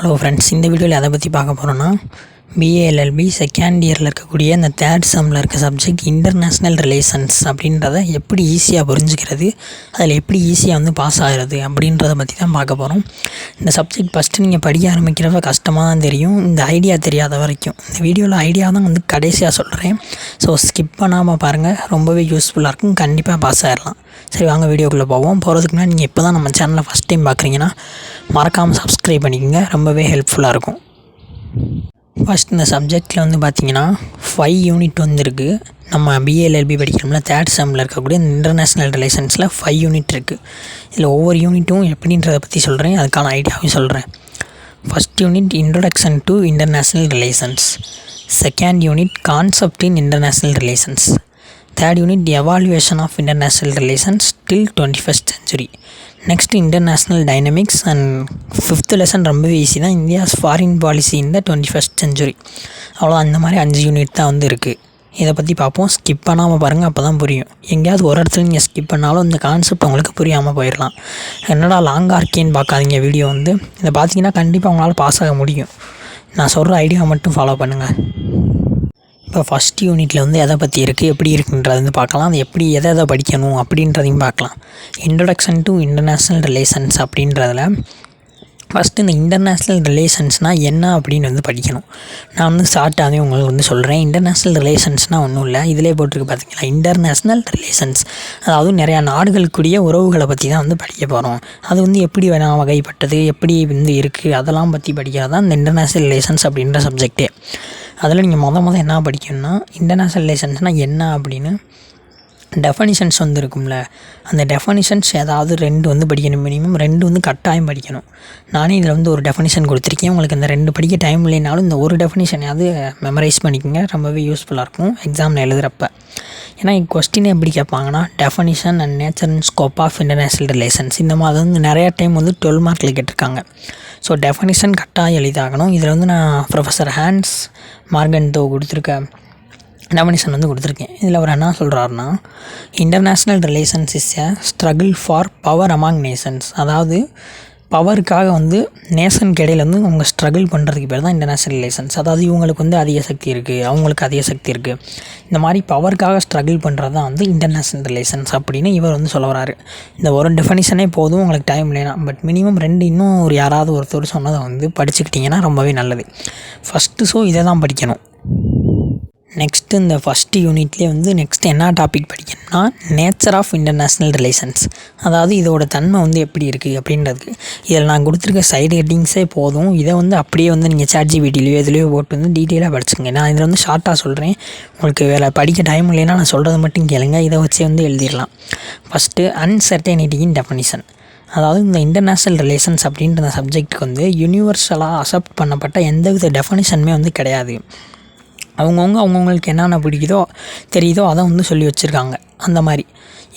Hello friends, இந்த வீடியோவில் எதை பற்றி பார்க்க போகிறோன்னா பிஏஎல்எல்பி செகண்ட் இயரில் இருக்கக்கூடிய இந்த தேர்ட் செம்மில் இருக்க சப்ஜெக்ட் இன்டர்நேஷ்னல் ரிலேஷன்ஸ் அப்படின்றத எப்படி ஈஸியாக புரிஞ்சுக்கிறது, அதில் எப்படி ஈஸியாக வந்து பாஸ் ஆகிறது அப்படின்றத பற்றி தான் பார்க்க போகிறோம். இந்த சப்ஜெக்ட் ஃபஸ்ட்டு நீங்கள் படிக்க ஆரம்பிக்கிறப்ப கஷ்டமாக தான் தெரியும், இந்த ஐடியா தெரியாத வரைக்கும். இந்த வீடியோவில் ஐடியா தான் வந்து கடைசியாக சொல்கிறேன். ஸோ ஸ்கிப் பண்ணாமல் பாருங்கள், ரொம்பவே யூஸ்ஃபுல்லாக இருக்கும், கண்டிப்பாக பாஸ் ஆகிடலாம். சரி, வாங்க வீடியோக்குள்ளே போகிறதுக்கு முன்னாடி நீங்கள் இப்போ தான் நம்ம சேனலை ஃபஸ்ட் டைம் பார்க்குறீங்கன்னா மறக்காமல் சப்ஸ்கிரைப் பண்ணிக்கோங்க, ரொம்பவே ஹெல்ப்ஃபுல்லாக இருக்கும். ஃபஸ்ட் இந்த சப்ஜெக்டில் வந்து பார்த்திங்கன்னா 5 யூனிட் வந்துருக்கு. நம்ம பிஏஎல்எல்பி படிக்கிறோம்ல, தேர்ட் செம்மில் இருக்கக்கூடிய இந்த இன்டர்நேஷ்னல் ரிலேஷன்ஸில் 5 யூனிட் இருக்குது. இதில் ஒவ்வொரு யூனிட்டும் எப்படின்றத பற்றி சொல்கிறேன், அதுக்கான ஐடியாவும் சொல்கிறேன். First unit introduction to international relations, second unit concept in international relations, third unit evaluation of international relations till 21st century, next international dynamics and 5th lesson ரொம்பவே ஈஸி தான், India's foreign policy in the 21st century. அவ்வளோ அந்த மாதிரி 5 unit தான் வந்து இருக்குது. இதை பற்றி பார்ப்போம். ஸ்கிப் பண்ணாமல் பாருங்கள், அப்போ தான் புரியும். எங்கேயாவது ஒரு இடத்துல நீங்கள் ஸ்கிப் பண்ணாலும் இந்த கான்செப்ட் உங்களுக்கு புரியாமல் போயிடலாம். என்னடா லாங்காக இருக்கேன்னு பார்க்காதீங்க. வீடியோ வந்து இதை பார்த்தீங்கன்னா கண்டிப்பாக உங்களால் பாஸ் ஆக முடியும். நான் சொல்கிற ஐடியா மட்டும் ஃபாலோ பண்ணுங்கள். இப்போ ஃபஸ்ட் யூனிட்டில் வந்து எதை பற்றி இருக்குது, எப்படி இருக்குன்றது வந்து பார்க்கலாம். அது எப்படி எதை படிக்கணும் அப்படின்றதையும் பார்க்கலாம். இன்ட்ரோடக்ஷன் டு இன்டர்நேஷ்னல் ரிலேஷன்ஸ் அப்படின்றதில் ஃபஸ்ட்டு இந்த இன்டர்நேஷ்னல் ரிலேஷன்ஸ்னால் என்ன அப்படின்னு வந்து படிக்கணும். நான் வந்து ஸ்டார்ட்டாகவே உங்களுக்கு வந்து சொல்கிறேன். இன்டர்நேஷ்னல் ரிலேஷன்ஸ்னால் ஒன்றும் இல்லை, இதிலே போட்டிருக்கு பார்த்தீங்களா, இன்டர்நேஷ்னல் ரிலேஷன்ஸ். அதாவது நிறையா நாடுகளுக்குரிய உறவுகளை பற்றி தான் வந்து படிக்க போகிறோம். அது வந்து எப்படி வேணால் வகைப்பட்டது, எப்படி வந்து இருக்குது, அதெல்லாம் பற்றி படிக்கிறது தான் இந்த இன்டர்நேஷ்னல் ரிலேஷன்ஸ் அப்படின்ற சப்ஜெக்டே. அதில் நீங்கள் மொதல் என்ன படிக்கணும்னா, இன்டர்நேஷ்னல் ரிலேஷன்ஸ்னால் என்ன அப்படின்னு டெஃபனிஷன்ஸ் வந்து இருக்கும்ல, அந்த டெஃபனிஷன்ஸ் ஏதாவது 2 வந்து படிக்கணும். மினிமம் 2 வந்து கட்டாயம் படிக்கணும். நானே இதில் வந்து ஒரு டெஃபனிஷன் கொடுத்துருக்கேன். உங்களுக்கு இந்த 2 படிக்க டைம் இல்லைனாலும் இந்த ஒரு டெஃபனிஷனையாவது மெமரைஸ் பண்ணிக்கோங்க, ரொம்பவே யூஸ்ஃபுல்லாக இருக்கும் எக்ஸாமில் எழுதுகிறப்ப. ஏன்னா கொஸ்டினே எப்படி கேட்பாங்கன்னா, definition and nature and scope of international relations, இந்த மாதிரி வந்து நிறையா டைம் வந்து 12 மார்க்கில் கேட்டிருக்காங்க. ஸோ டெஃபனிஷன் கட்டாயம் எழுதாகணும். இதில் வந்து நான் ப்ரொஃபஸர் ஹான்ஸ் மார்கன்தோ கொடுத்துருக்க டெஃபனிஷன் வந்து கொடுத்துருக்கேன். இதில் அவர் என்ன சொல்கிறாருன்னா, international relations is a struggle for power among Nations. அதாவது பவருக்காக வந்து நேஷனுக்கு இடையில் வந்து அவங்க ஸ்ட்ரகிள் பண்ணுறதுக்கு பேர் தான் இன்டர்நேஷ்னல் ரிலேஷன்ஸ். அதாவது இவங்களுக்கு வந்து அதிக சக்தி இருக்குது, அவங்களுக்கு அதிக சக்தி இருக்குது, இந்த மாதிரி பவருக்காக ஸ்ட்ரகிள் பண்ணுறது தான் வந்து இன்டர்நேஷ்னல் ரிலேஷன்ஸ் அப்படின்னு இவர் வந்து சொல்ல வராரு. இந்த ஒரு டெஃபனிஷனே போதும் உங்களுக்கு டைம் இல்லைனா. பட் மினிமம் 2 இன்னும் ஒரு யாராவது ஒருத்தர் சொன்னதை வந்து படிச்சுக்கிட்டிங்கன்னா ரொம்பவே நல்லது. ஃபஸ்ட்டு இதை தான் படிக்கணும். நெக்ஸ்ட்டு இந்த ஃபஸ்ட்டு யூனிட்லேயே வந்து நெக்ஸ்ட் என்ன டாபிக் படிக்கணும்னா, நேச்சர் ஆஃப் இன்டர்நேஷ்னல் ரிலேஷன்ஸ். அதாவது இதோட தன்மை வந்து எப்படி இருக்குது அப்படின்றதுக்கு இதில் நான் கொடுத்துருக்க சைடு ஹெட்டிங்ஸே போதும். இதை வந்து அப்படியே வந்து நீங்கள் ChatGPTலையோ இதுலேயோ போட்டு வந்து டீட்டெயிலாக படிச்சுங்க. நான் இதில் வந்து ஷார்ட்டாக சொல்கிறேன், உங்களுக்கு வேலை படிக்க டைம் இல்லைன்னா நான் சொல்கிறது மட்டும் கேளுங்க, இதை வச்சே வந்து எழுதிடலாம். ஃபஸ்ட்டு அன்சர்டனிட்டியின் டெஃபனிஷன். அதாவது இந்த இன்டர்நேஷ்னல் ரிலேஷன்ஸ் அப்படின்ற சப்ஜெக்ட்டுக்கு வந்து யூனிவர்சலாக அக்செப்ட் பண்ணப்பட்ட எந்தவித டெஃபனிஷனுமே வந்து கிடையாது. அவங்கவுங்களுக்கு என்னென்ன பிடிக்குதோ தெரியுதோ அதை வந்து சொல்லி வச்சுருக்காங்க. அந்த மாதிரி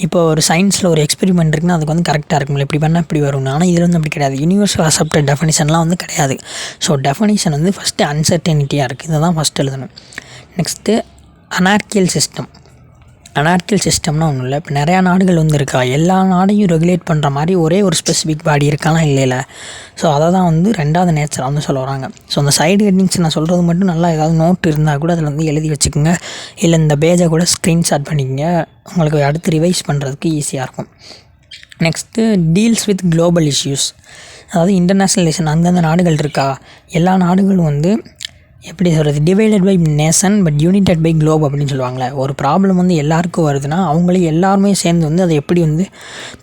இப்போ ஒரு சயின்ஸில் ஒரு எக்ஸ்பெரிமெண்ட் இருக்குன்னா அதுக்கு வந்து கரெக்டாக இருக்கும்ல, இப்படி பண்ணால் இப்படி வரும்னு. ஆனால் இதில் வந்து அப்படி கிடையாது, யூனிவர்சல் அக்செப்டட் டெஃபனிஷன்லாம் வந்து கிடையாது. ஸோ டெஃபனிஷன் வந்து ஃபஸ்ட்டு அன்சர்டனிட்டியாக இருக்குது, இதை தான் ஃபஸ்ட்டு எழுதணும். Next அனார்கியல் system. அனார்கியல் சிஸ்டம்னா ஒன்றும் இல்லை, இப்போ நிறையா நாடுகள் வந்து இருக்கா, எல்லா நாடையும் ரெகுலேட் பண்ணுற மாதிரி ஒரே ஒரு ஸ்பெசிஃபிக் பாடி இருக்கானா இல்லை. ஸோ அதை தான் வந்து 2வது நேச்சர் வந்து சொல்ல வராங்க. ஸோ அந்த சைடு ஹெட்டிங்ஸ் நான் சொல்கிறது மட்டும் நல்லா ஏதாவது நோட் இருந்தால் கூட அதில் வந்து எழுதி வச்சுக்கோங்க, இல்லை இந்த பேஜை கூட ஸ்க்ரீன்ஷாட் பண்ணிக்கோங்க, உங்களுக்கு அடுத்து ரிவைஸ் பண்ணுறதுக்கு ஈஸியாக இருக்கும். Next deals with global issues. அதாவது இன்டர்நேஷ்னல் ரிலேஷன் அந்தந்த நாடுகள் இருக்கா, எல்லா நாடுகளும் வந்து எப்படி சொல்கிறது, divided by nation but united by globe அப்படின்னு சொல்லுவாங்களே. ஒரு ப்ராப்ளம் வந்து எல்லாருக்கும் வருதுன்னா அவங்களே எல்லாருமே சேர்ந்து வந்து அதை எப்படி வந்து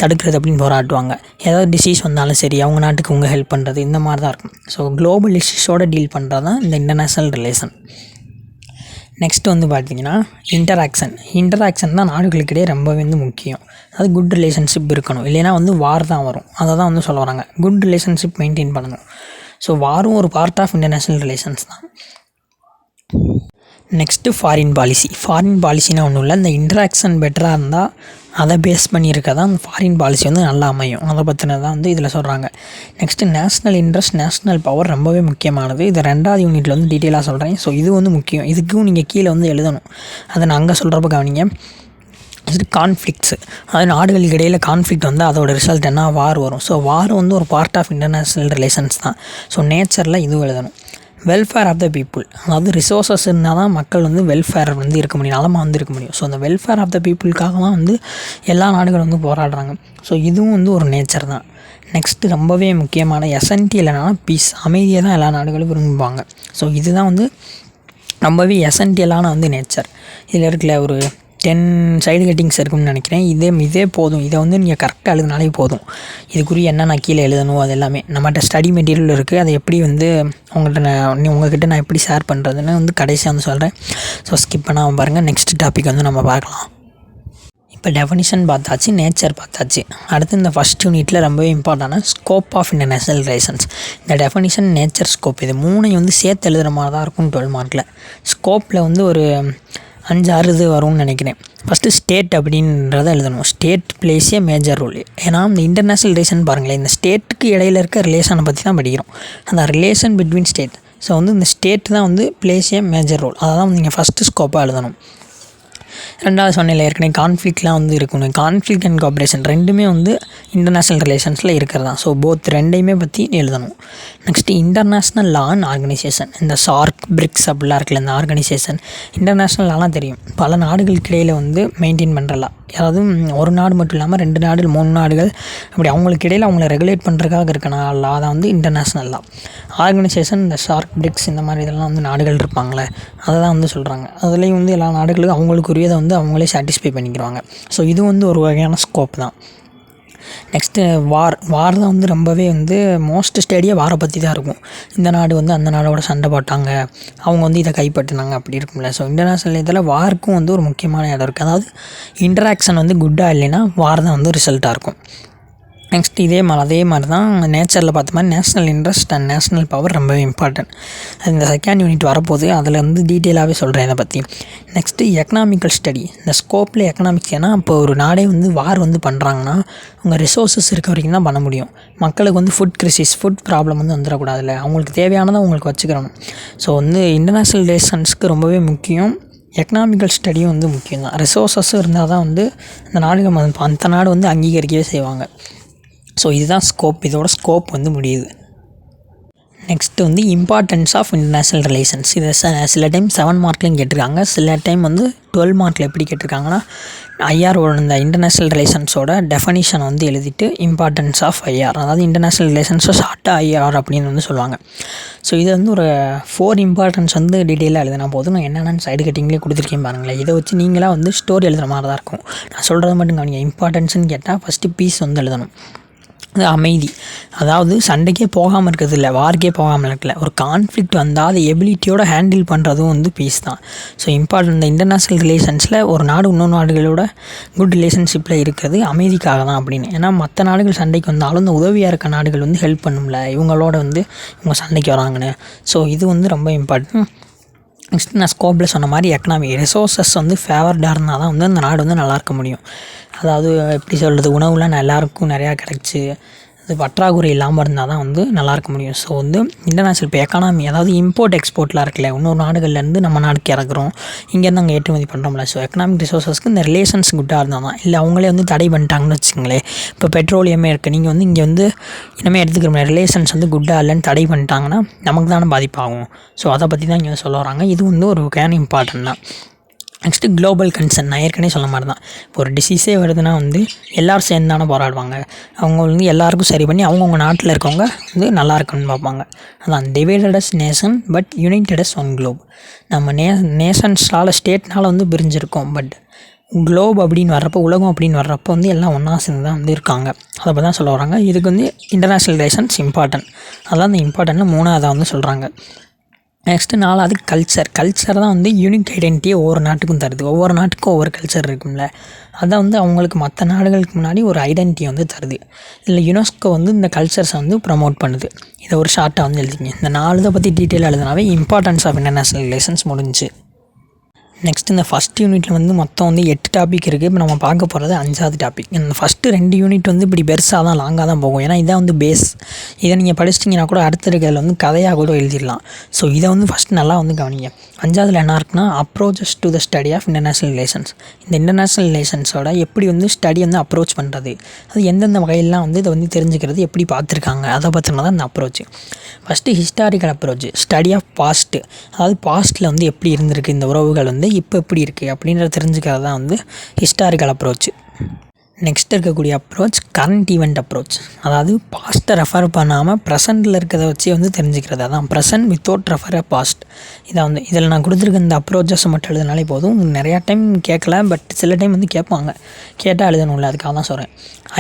தடுக்கிறது அப்படின்னு போராட்டுவாங்க. ஏதாவது டிசீஸ் வந்தாலும் சரி, அவங்க நாட்டுக்கு அவங்க ஹெல்ப் பண்ணுறது, இந்த மாதிரி தான் இருக்கும். ஸோ குளோபல் இஷ்யூஸோடு டீல் பண்ணுறது தான் இந்த இன்டர்நேஷ்னல் ரிலேஷன். நெக்ஸ்ட் வந்து பார்த்திங்கன்னா இன்டராக்ஷன் தான் நாடுகளுக்கிடையே ரொம்பவே வந்து முக்கியம். அதாவது குட் ரிலேஷன்ஷிப் இருக்கணும், இல்லைன்னா வந்து வார் தான் வரும். அதை தான் வந்து சொல்ல வராங்க, குட் ரிலேஷன்ஷிப் மெயின்டைன் பண்ணணும். ஸோ வாரும் ஒரு பார்ட் ஆஃப் இன்டர்நேஷ்னல் ரிலேஷன்ஸ் தான். நெக்ஸ்ட்டு ஃபாரின் பாலிசினா ஒன்றும் இல்லை, இந்த இன்ட்ராக்ஷன் பெட்டராக இருந்தால் அதை பேஸ் பண்ணியிருக்க தான் ஃபாரின் பாலிசி வந்து நல்லா அமையும். அதை பற்றினது தான் வந்து இதில் சொல்கிறாங்க. Next national interest, national power ரொம்பவே முக்கியமானது. இதை 2வது யூனிட்டில் வந்து டீட்டெயிலாக சொல்கிறேன். ஸோ இது வந்து முக்கியம், இதுக்கும் நீங்கள் கீழே வந்து எழுதணும். அதை நான் அங்கே சொல்கிறப்ப கவனிங்க. இது கான்ஃப்ளிக்ட்ஸு, அதாவது நாடுகளுக்கு இடையில் கான்ஃப்ளிக்ட் வந்து அதோட ரிசல்ட் என்ன, வார் வரும். ஸோ வார் வந்து ஒரு பார்ட் ஆஃப் இன்டர்நேஷ்னல் ரிலேஷன்ஸ் தான். ஸோ நேச்சரில் இதுவும் எழுதணும். வெல்ஃபேர் ஆஃப் த பீப்புள், அதாவது ரிசோர்ஸஸ் இருந்தால் தான் மக்கள் வந்து வெல்ஃபேர் வந்து இருக்க முடியும், நலமாக வந்து இருக்க முடியும். ஸோ அந்த வெல்ஃபேர் ஆஃப் த பீப்புளுக்காக தான் வந்து எல்லா நாடுகளும் வந்து போராடுறாங்க. ஸோ இதுவும் வந்து ஒரு நேச்சர் தான். நெக்ஸ்ட்டு ரொம்பவே முக்கியமான எசென்சியல் என்னன்னா பீஸ், அமைதியை தான் எல்லா நாடுகளும் விரும்புவாங்க. ஸோ இதுதான் வந்து ரொம்பவே எசென்சியலான வந்து நேச்சர். இதில் இருக்கிற ஒரு 10 சைடு கட்டிங்ஸ் இருக்குன்னு நினைக்கிறேன். இதே போதும். இதை வந்து நீங்கள் கரெக்டாக எழுதினாலே போதும். இதுக்குரிய என்ன நான் கீழே எழுதணும் அது எல்லாமே நம்மகிட்ட ஸ்டடி மெட்டீரியல் இருக்குது. அதை எப்படி வந்து உங்கள்கிட்ட நான் எப்படி ஷேர் பண்ணுறதுன்னு வந்து கடைசியாக வந்து சொல்கிறேன். ஸோ ஸ்கிப் பண்ணாமல் பாருங்கள். நெக்ஸ்ட் டாபிக் வந்து நம்ம பார்க்கலாம். இப்போ டெஃபினிஷன் பார்த்தாச்சு, நேச்சர் பார்த்தாச்சு. அடுத்து இந்த ஃபஸ்ட் யூனிட்டில் ரொம்பவே இம்பார்ட்டண்டான ஸ்கோப் ஆஃப் இன்டர்நேஷ்னல் ரிலேஷன்ஸ். இந்த டெஃபினிஷன், நேச்சர், ஸ்கோப் இது மூணையும் வந்து சேர்த்து எழுதுகிற மாதிரி தான் இருக்கும் 12 மார்க்கில். ஸ்கோப்பில் வந்து ஒரு 5-6 இது வரும்னு நினைக்கிறேன். ஃபஸ்ட்டு ஸ்டேட் அப்படின்றத எழுதணும். ஸ்டேட் பிளேஸ் ஏ மேஜர் ரோல். ஏன்னா இந்த இன்டர்நேஷ்னல் ரிலேஷன் பாருங்களேன், இந்த ஸ்டேட்டுக்கு இடையில இருக்க ரிலேஷனை பற்றி தான் படிக்கிறோம். அந்த ரிலேஷன் பிட்வீன் ஸ்டேட். ஸோ வந்து இந்த ஸ்டேட் தான் வந்து பிளேஸ் ஏ மேஜர் ரோல். அதை தான் நீங்கள் ஃபஸ்ட்டு ஸ்கோப்பாக எழுதணும். ரெண்டாவது சொன்னையில் ஏற்கனவே கான்ஃப்ளிக்ட்லாம் வந்து இருக்கணும். கான்ஃப்ளிக்ட் அண்ட் கோஆப்ரேஷன் ரெண்டுமே வந்து இன்டர்நேஷ்னல் ரிலேஷன்ஸில் இருக்கிறது தான். ஸோ போத் ரெண்டையுமே பற்றி எழுதணும். Next international law and organisation. இந்த சார்க், பிரிக்ஸ் அப்படிலாம் இருக்குல்ல, இந்த ஆர்கனைசேஷன் இன்டர்நேஷ்னல் லாலாம் தெரியும். பல நாடுகளுக்கு இடையில் வந்து மெயின்டைன் பண்ணுற லா. அதாவது ஒரு நாடு மட்டும் இல்லாமல் 2 நாடுகள் 3 நாடுகள் அப்படி அவங்களுக்கு இடையில் அவங்கள ரெகுலேட் பண்ணுறதுக்காக இருக்க லா தான் வந்து இன்டர்நேஷ்னல் லா. ஆர்கனைசேஷன் இந்த சார்க், பிரிக்ஸ் இந்த மாதிரி இதெல்லாம் வந்து நாடுகள் இருப்பாங்களே அதை தான் வந்து சொல்கிறாங்க. அதுலேயும் வந்து எல்லா நாடுகளுக்கும் அவங்களுக்குரியதை வந்து அவங்களே சாட்டிஸ்ஃபை பண்ணிக்கிறாங்க. ஸோ இது வந்து ஒரு வகையான ஸ்கோப் தான். நெக்ஸ்ட்டு வார் தான் வந்து ரொம்பவே வந்து மோஸ்ட் ஸ்டடியாக வாரை பற்றி தான் இருக்கும். இந்த நாடு வந்து அந்த நாடோட சண்டை போட்டாங்க, அவங்க வந்து இதை கைப்பற்றினாங்க அப்படி இருக்கும்ல. ஸோ இன்டர்நேஷ்னல் இதில் வார்க்கும் வந்து ஒரு முக்கியமான இடம் இருக்குது. அதாவது இன்டராக்ஷன் வந்து குட்டாக இல்லைன்னா வார் தான் வந்து ரிசல்ட்டாக இருக்கும். நெக்ஸ்ட் அதே மாதிரி தான் நேச்சரில் பார்த்த மாதிரி national interest and national power ரொம்பவே இம்பார்ட்டன்ட். இந்த செகண்ட் யூனிட் வரப்போது அதில் வந்து டீட்டெயிலாகவே சொல்கிறேன் இதை பற்றி. Next economical study. இந்த ஸ்கோப்பில் எக்கனாமிக்ஸ், ஏன்னா இப்போ ஒரு நாடே வந்து வார் வந்து பண்ணுறாங்கன்னா உங்கள் ரிசோர்ஸஸ் இருக்க வரைக்கும் தான் பண்ண முடியும். மக்களுக்கு வந்து ஃபுட் ப்ராப்ளம் வந்து வந்துடக்கூடாதுல்ல, அவங்களுக்கு தேவையானதை அவங்களுக்கு வச்சுக்கிறணும். ஸோ வந்து இன்டர்நேஷ்னல் ரிலேஷன்ஸ்க்கு ரொம்பவே முக்கியம். எக்கனாமிக்கல் ஸ்டடியும் வந்து முக்கியம் தான். ரிசோர்ஸஸும் இருந்தால் தான் வந்து அந்த நாடு வந்து அங்கீகரிக்கவே செய்வாங்க. ஸோ இதுதான் ஸ்கோப். இதோட ஸ்கோப் வந்து முடியுது. நெக்ஸ்ட்டு வந்து இம்பார்ட்டன்ஸ் ஆஃப் இன்டர்நேஷ்னல் ரிலேஷன்ஸ். இதை சில டைம் 7 மார்க்லையும் கேட்டிருக்காங்க, சில டைம் வந்து 12 மார்க்கில் எப்படி கேட்டிருக்காங்கன்னா ஐஆரோட இந்த இன்டர்நேஷ்னல் ரிலேஷன்ஸோட டெஃபனிஷன் வந்து எழுதிட்டு இம்பார்ட்டன்ஸ் ஆஃப் ஐஆர், அதாவது இன்டர்நேஷ்னல் ரிலேஷன்ஸை ஷார்ட்டாக ஐஆர் அப்படின்னு வந்து சொல்லுவாங்க. ஸோ இது வந்து ஒரு 4 இம்பார்ட்டன்ஸ் வந்து டீட்டெயிலாக எழுதினா போதும். நான் என்னென்னு சைடு கட்டிங்லேயே கொடுத்துருக்கேன் பாருங்களேன். இதை வச்சு நீங்களாக வந்து ஸ்டோரி எழுதுகிற மாதிரி தான் இருக்கும். நான் சொல்கிறது மட்டும் கவனிங்க. இம்பார்ட்டன்ஸ்னு கேட்டால் ஃபஸ்ட்டு பீஸ் வந்து எழுதணும். அது அமைதி, அதாவது சண்டைக்கே போகாமல் இருக்கிறது இல்லை, வார்க்கே போகாமல் இருக்கல. ஒரு கான்ஃப்ளிக்ட் வந்தால் அதை எபிலிட்டியோட ஹேண்டில் பண்ணுறதும் வந்து பீஸ் தான். ஸோ இம்பார்ட்டன்ட் இந்த இன்டர்நேஷ்னல் ரிலேஷன்ஸில் ஒரு நாடு இன்னொரு நாடுகளோட குட் ரிலேஷன்ஷிப்பில் இருக்கிறது அமைதிக்காக தான் அப்படின்னு. ஏன்னா மற்ற நாடுகள் சண்டைக்கு வந்தாலும் இந்த உதவியாக இருக்க நாடுகள் வந்து ஹெல்ப் பண்ணும்ல, இவங்களோட வந்து இவங்க சண்டைக்கு வராங்கன்னு. ஸோ இது வந்து ரொம்ப இம்பார்ட்டன்ட். நெக்ஸ்ட் நான் ஸ்கோப்பில் சொன்ன மாதிரி எக்கனாமிக் ரிசோர்ஸஸ் வந்து ஃபேவர்டாக இருந்தால் தான் வந்து அந்த நாடு வந்து நல்லா இருக்க முடியும். அதாவது எப்படி சொல்கிறது, உணவுலாம் எல்லாருக்கும் நிறையா கிடச்சி அது பற்றாக்குறை இல்லாமல் இருந்தால் தான் வந்து நல்லா இருக்க முடியும். ஸோ வந்து இன்டர்நேஷ்னல் இப்போ எக்கானமி, அதாவது இம்போர்ட் எக்ஸ்போர்ட்லாம் இருக்குல்ல, இன்னொரு நாடுகள்லேருந்து நம்ம நாடுக்கு இறக்குறோம், இங்கேருந்து அங்கே ஏற்றுமதி பண்ணுறோம்ல. ஸோ எக்கனாமிக் ரிசோர்ஸஸ்க்கு இந்த ரிலேஷன்ஸ் குட்டாக இருந்தால் தான். இல்லை அவங்களே வந்து தடை பண்ணிட்டாங்கன்னு வச்சுக்கோங்களேன். இப்போ பெட்ரோலியமே இருக்குது, நீங்கள் வந்து இங்கே வந்து இனிமேல் எடுத்துக்கிற ரிலேஷன்ஸ் வந்து குட்டாக இல்லைன்னு தடை பண்ணிட்டாங்கன்னா நமக்கு தானே பாதிப்பாகும். ஸோ அதை பற்றி தான் இங்கே சொல்ல வராங்க. இது வந்து ஒரு வகையான இம்பார்ட்டன்ட் தான். Next global concern. நான் ஏற்கனவே சொன்ன மாதிரி தான், இப்போ ஒரு டிசீஸே வருதுன்னா வந்து எல்லோரும் சேர்ந்து தானே போராடுவாங்க. அவங்க வந்து எல்லாேருக்கும் சரி பண்ணி அவங்கவுங்க நாட்டில் இருக்கவங்க வந்து நல்லா இருக்குன்னு பார்ப்பாங்க. அதான் divided as nation but united as one globe. நம்ம நேஷன்ஸால் ஸ்டேட்னால் வந்து பிரிஞ்சிருக்கோம், பட் குளோப் அப்படின்னு வர்றப்போ, உலகம் அப்படின்னு வர்றப்போ வந்து எல்லாம் ஒன்றா சேர்ந்து தான் வந்து இருக்காங்க. அதை பற்றி தான் சொல்ல வராங்க. இதுக்கு வந்து இன்டர்நேஷ்னல் ரிலேஷன்ஸ் இம்பார்ட்டன்ட். அதான் இந்த இம்பார்ட்டன்ட்னு 3ஆவதாக வந்து சொல்கிறாங்க. நெக்ஸ்ட்டு 4ஆவது கல்ச்சர் தான் வந்து யூனிக் ஐடென்டிட்டியை ஒவ்வொரு நாட்டுக்கும் தருது. ஒவ்வொரு நாட்டுக்கும் ஒவ்வொரு கல்ச்சர் இருக்கும்ல, அதான் வந்து அவங்களுக்கு மற்ற நாடுகளுக்கு முன்னாடி ஒரு ஐடென்டிட்டி வந்து தருது. இதில் யுனெஸ்கோ வந்து இந்த கல்ச்சர்ஸை வந்து ப்ரமோட் பண்ணுது. இதை ஒரு ஷார்ட்டாக வந்து எழுதிங்க. இந்த 4 இதை பற்றி டீட்டெயிலாக எழுதினாவே இம்பார்ட்டன்ஸ் ஆஃப் இன்டர்நேஷ்னல் ரிலேஷன்ஸ் முடிஞ்சு. நெக்ஸ்ட் இந்த ஃபஸ்ட் யூனிட்டில் வந்து மொத்தம் வந்து 8 டாபிக் இருக்குது. இப்போ நம்ம பார்க்க போகிறது 5வது டாபிக். இந்த ஃபஸ்ட்டு 2 யூனிட் வந்து இப்படி பெருசாக தான் லாங்காக தான் போகும். ஏன்னா இதான் வந்து பேஸ். இதை நீங்கள் படிச்சிட்டிங்கன்னா கூட அடுத்த இருக்கிறதுல வந்து கதையாக கூட எழுதிடலாம். ஸோ இதை வந்து ஃபஸ்ட்டு நல்லா வந்து கவனிங்க. 5வதுல என்ன இருக்குன்னா approaches to the study of international relations. இந்த இன்டர்நேஷ்னல் ரிலேஷன்ஸோட எப்படி வந்து ஸ்டடி வந்து அப்ரோச் பண்ணுறது, அது எந்தெந்த வகையெல்லாம் வந்து இதை வந்து தெரிஞ்சுக்கிறது, எப்படி பார்த்துருக்காங்க, அதை பற்றின தான் இந்த approach. First historical approach, study of past. அதாவது பாஸ்ட்டில் வந்து எப்படி இருந்திருக்கு இந்த உறவுகள் வந்து இப்போ எப்படி இருக்குது அப்படின்றத தெரிஞ்சுக்கிறது தான் வந்து ஹிஸ்டாரிக்கல் அப்ரோச். நெக்ஸ்ட் இருக்கக்கூடிய அப்ரோச் கரண்ட் ஈவெண்ட் அப்ரோச். அதாவது பாஸ்ட்டை ரெஃபர் பண்ணாமல் ப்ரெசென்ட்டில் இருக்கிறத வச்சு வந்து தெரிஞ்சுக்கிறது. அதான் present without refer a past. இதை வந்து இதில் நான் கொடுத்துருக்க இந்த அப்ரோச்சஸ் மட்டும் எழுதினாலே போதும். நிறையா டைம் கேட்கல, பட் சில டைம் வந்து கேட்பாங்க. கேட்டால் எழுதணும்ல, அதுக்காக தான் சொல்கிறேன்.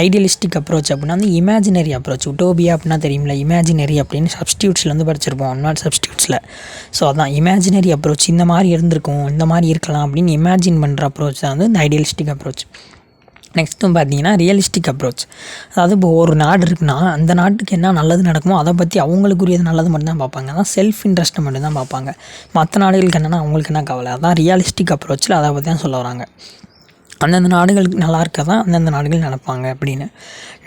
ஐடியலிஸ்டிக் அப்ரோச் அப்படின்னா வந்து இமேஜினரி அப்ரோச். உட்டோபியா அப்படின்னா தெரியுமில்ல, இமேஜினரி அப்படின்னு சப்ஸ்டியூட்ஸில் வந்து படிச்சிருப்போம், 1 மார்க் சப்ஸ்டியூட்ஸில். ஸோ அதான் இமேஜினரி அப்ரோச். இந்த மாதிரி இருந்திருக்கும், இந்த மாதிரி இருக்கலாம் அப்படின்னு இமேஜின் பண்ணுற அப்ரோச் தான் வந்து இந்த ஐடியலிஸ்டிக் அப்ரோச். நெக்ஸ்ட்டும் பார்த்தீங்கன்னா ரியலிஸ்டிக் அப்ரோச். அதாவது இப்போ ஒரு நாடு இருக்குன்னா அந்த நாட்டுக்கு என்ன நல்லது நடக்குமோ அதை பற்றி அவங்களுக்குரியது நல்லது மட்டும்தான் பார்ப்பாங்க. அதான் செல்ஃப் இன்ட்ரெஸ்ட்டை மட்டும்தான் பார்ப்பாங்க. மற்ற நாடுகளுக்கு என்னென்னா அவங்களுக்கு என்ன கவலை. அதான் ரியலிஸ்டிக் அப்ரோச்சில் அதை பற்றி தான் சொல்ல வராங்க. அந்தந்த நாடுகளுக்கு நல்லா இருக்க தான் அந்தந்த நாடுகள் நடப்பாங்க அப்படின்னு.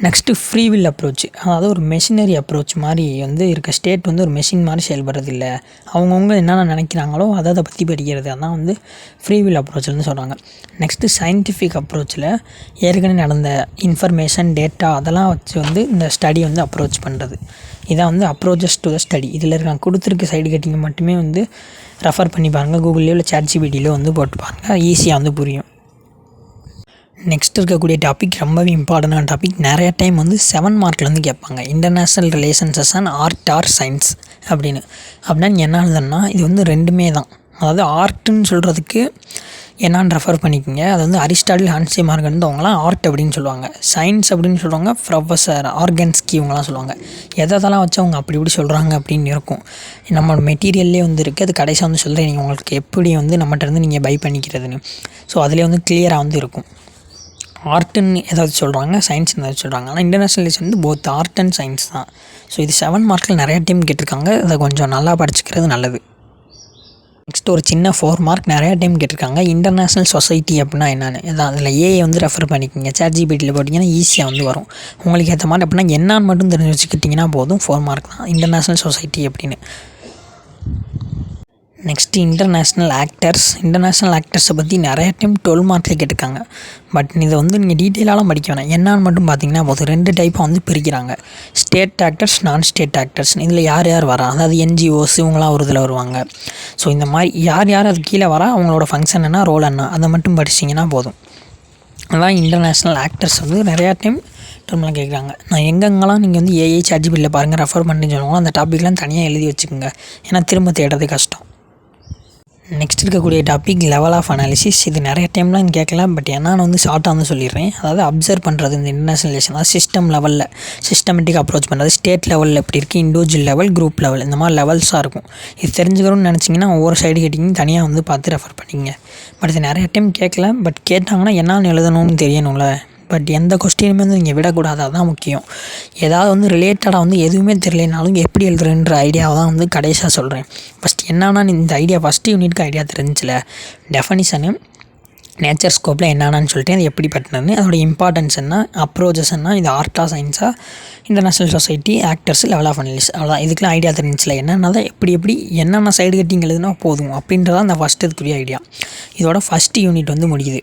Next free will approach. அதாவது ஒரு மெஷினரி அப்ரோச் மாதிரி வந்து இருக்க. ஸ்டேட் வந்து ஒரு மெஷின் மாதிரி செயல்படுறது இல்லை. அவங்கவுங்க என்னென்ன நினைக்கிறாங்களோ அதை பற்றி படிக்கிறது. அதான் வந்து ஃப்ரீவில் அப்ரோச்லேருந்து சொல்கிறாங்க. நெக்ஸ்ட்டு சயின்டிஃபிக் அப்ரோச்சில் ஏற்கனவே நடந்த இன்ஃபர்மேஷன், டேட்டா அதெல்லாம் வச்சு வந்து இந்த ஸ்டடி வந்து அப்ரோச் பண்ணுறது. இதான் வந்து அப்ரோச்சஸ் டு த ஸ்டடி. இதில் இருக்க கொடுத்துருக்க சைடு கட்டிங்க மட்டுமே வந்து ரெஃபர் பண்ணி பாருங்கள். கூகுள்லேயோ இல்லை ChatGPTலையோ வந்து போட்டு பாருங்கள், ஈஸியாக வந்து புரியும். நெக்ஸ்ட் இருக்கக்கூடிய டாபிக் ரொம்பவே இம்பார்ட்டண்டான டாபிக். நிறைய டைம் வந்து 7 மார்க்கில் வந்து கேட்பாங்க. International relations and art or science அப்படின்னு. அப்படின்னா என்ன எழுதுன்னா இது வந்து ரெண்டுமே தான். அதாவது ஆர்ட்டுன்னு சொல்கிறதுக்கு என்னான்னு ரெஃபர் பண்ணிக்கோங்க. அது வந்து அரிஸ்டாட்டில், ஹான்சி மார்கன் அவங்களாம் ஆர்ட் அப்படின்னு சொல்லுவாங்க. சயின்ஸ் அப்படின்னு சொல்கிறவங்க ப்ரொஃபஸர் ஆர்கன்ஸ்கி இவங்களாம் சொல்லுவாங்க. எதெல்லாம் வச்சு அவங்க அப்படி இப்படி சொல்கிறாங்க அப்படின்னு இருக்கும். நம்மளோட மெட்டீரியல்லே வந்து இருக்குது. அது கடைசியாக வந்து சொல்கிறேன் நீங்கள் உங்களுக்கு எப்படி வந்து நம்மகிட்ட இருந்து நீங்கள் பை பண்ணிக்கிறதுன்னு. ஸோ அதிலே வந்து கிளியராக வந்து இருக்கும். ஆர்ட்டுன்னு ஏதாவது சொல்கிறாங்க, சயின்ஸ்னு ஏதாவது சொல்கிறாங்க. ஆனால் இன்டர்நேஷ்னலைஸ் வந்து போத் ஆர்ட் அண்ட் சயின்ஸ் தான். ஸோ இது 7 மார்க்கில் நிறையா டைம் கேட்டிருக்காங்க. அதை கொஞ்சம் நல்லா படிச்சுக்கிறது நல்லது. நெக்ஸ்ட் ஒரு சின்ன 4 மார்க் நிறையா டைம் கேட்டிருக்காங்க. இன்டர்நேஷ்னல் சொசைட்டி அப்படின்னா என்னென்னு அதான் அதில் ஏஐ வந்து ரெஃபர் பண்ணிக்கோங்க. ChatGPTயில் போட்டிங்கன்னா ஈஸியாக வந்து வரும். உங்களுக்கு ஏற்ற மாதிரி அப்படின்னா என்னான்னு மட்டும் தெரிஞ்சு வச்சுக்கிட்டிங்கன்னா போதும். 4 மார்க் தான் இன்டர்நேஷ்னல் சொசைட்டி அப்படின்னு. நெக்ஸ்ட்டு இன்டர்நேஷ்னல் ஆக்டர்ஸை பற்றி நிறைய டைம் 12 மார்க்கில் கேட்டிருக்காங்க. பட் இதை வந்து நீங்கள் டீட்டெயிலாலாம் படிக்க வேணாம். என்னான்னு மட்டும் பார்த்தீங்கன்னா போதும். 2 டைப்பாக வந்து பிரிக்கிறாங்க. ஸ்டேட் ஆக்டர்ஸ், நான் ஸ்டேட் ஆக்டர்ஸ். இதில் யார் யார் வரா, அதாவது NGOஸ் இவங்களாம் ஒரு இதில் வருவாங்க. ஸோ இந்த மாதிரி யார் யார் அது கீழே வரா, அவங்களோட ஃபங்க்ஷன் என்ன, ரோல் என்ன, அதை மட்டும் படிச்சிங்கன்னா போதும். அதான் இன்டர்நேஷ்னல் ஆக்டர்ஸ் வந்து நிறையா டைம் டெர்ம்லாம் கேட்குறாங்க. நான் எங்கெங்கெல்லாம் நீங்கள் வந்து ஏஐ ChatGPTயில் பாருங்கள் ரெஃபர் பண்ணின்னு சொல்லுவாங்களோ அந்த டாப்பிக்லாம் தனியாக எழுதி வச்சுக்கோங்க. ஏன்னா திரும்ப தேடுறது கஷ்டம். நெக்ஸ்ட் இருக்கக்கூடிய டாபிக் லெவல் ஆஃப் அனாலிசிஸ். இது நிறைய டைம்லாம் கேட்கலாம், பட் என்னன்னு வந்து ஷார்ட்டாக வந்து சொல்லிடுறேன். அதாவது அப்சர்வ் பண்ணுறது இந்த இன்டர்நேஷ்னல் ரிலேஷன். அதாவது சிஸ்டம் லெவலில் சிஸ்டமேட்டிக் அப்ரோச் பண்ணுறது. ஸ்டேட் லெவலில் எப்படி இருக்குது, இண்டிவிஜுவல் லெவல், குரூப் லெவல், இந்த மாதிரி லெவல்ஸாக இருக்கும். இது தெரிஞ்சுக்கணும்னு நினச்சிங்கன்னா ஒவ்வொரு சைடு கேட்டிங்க தனியாக வந்து பார்த்து ரெஃபர் பண்ணிங்க. பட் இது நிறைய டைம் கேட்கல, பட் கேட்டாங்கன்னா என்னன்னு எழுதணும்னு தெரியணும்ல. பட் எந்த கொஸ்டினுமே வந்து நீங்கள் விடக்கூடாது, அதுதான் முக்கியம். ஏதாவது வந்து ரிலேட்டடாக வந்து எதுவுமே தெரியலனாலும் எப்படி எழுதுறேன்ற ஐடியாவை தான் வந்து கடைசியாக சொல்கிறேன். ஃபஸ்ட் என்னன்னா இந்த ஐடியா ஃபஸ்ட்டு யூனிட்க்கு ஐடியா தெரிஞ்சில. டெஃபனிஷனு, நேச்சர் ஸ்கோப்பில் என்னென்னு சொல்லிட்டு அது எப்படி பட்டினது, அதோட இம்பார்ட்டன்ஸ் என்ன, அப்ரோச்சஸ் என்ன, இது ஆர்ட்டா சயின்ஸாக, international society, actors, level of analysis, அவ்வளோதான். இதுக்கெலாம் ஐடியா தெரிஞ்சில. என்னென்னா தான் எப்படி என்னென்ன சைடு கட்டிங் எழுதுனா போதும் அப்படின்றதான் அந்த ஃபஸ்ட்டு இதுக்குரிய ஐடியா. இதோட ஃபஸ்ட்டு யூனிட் வந்து முடியுது.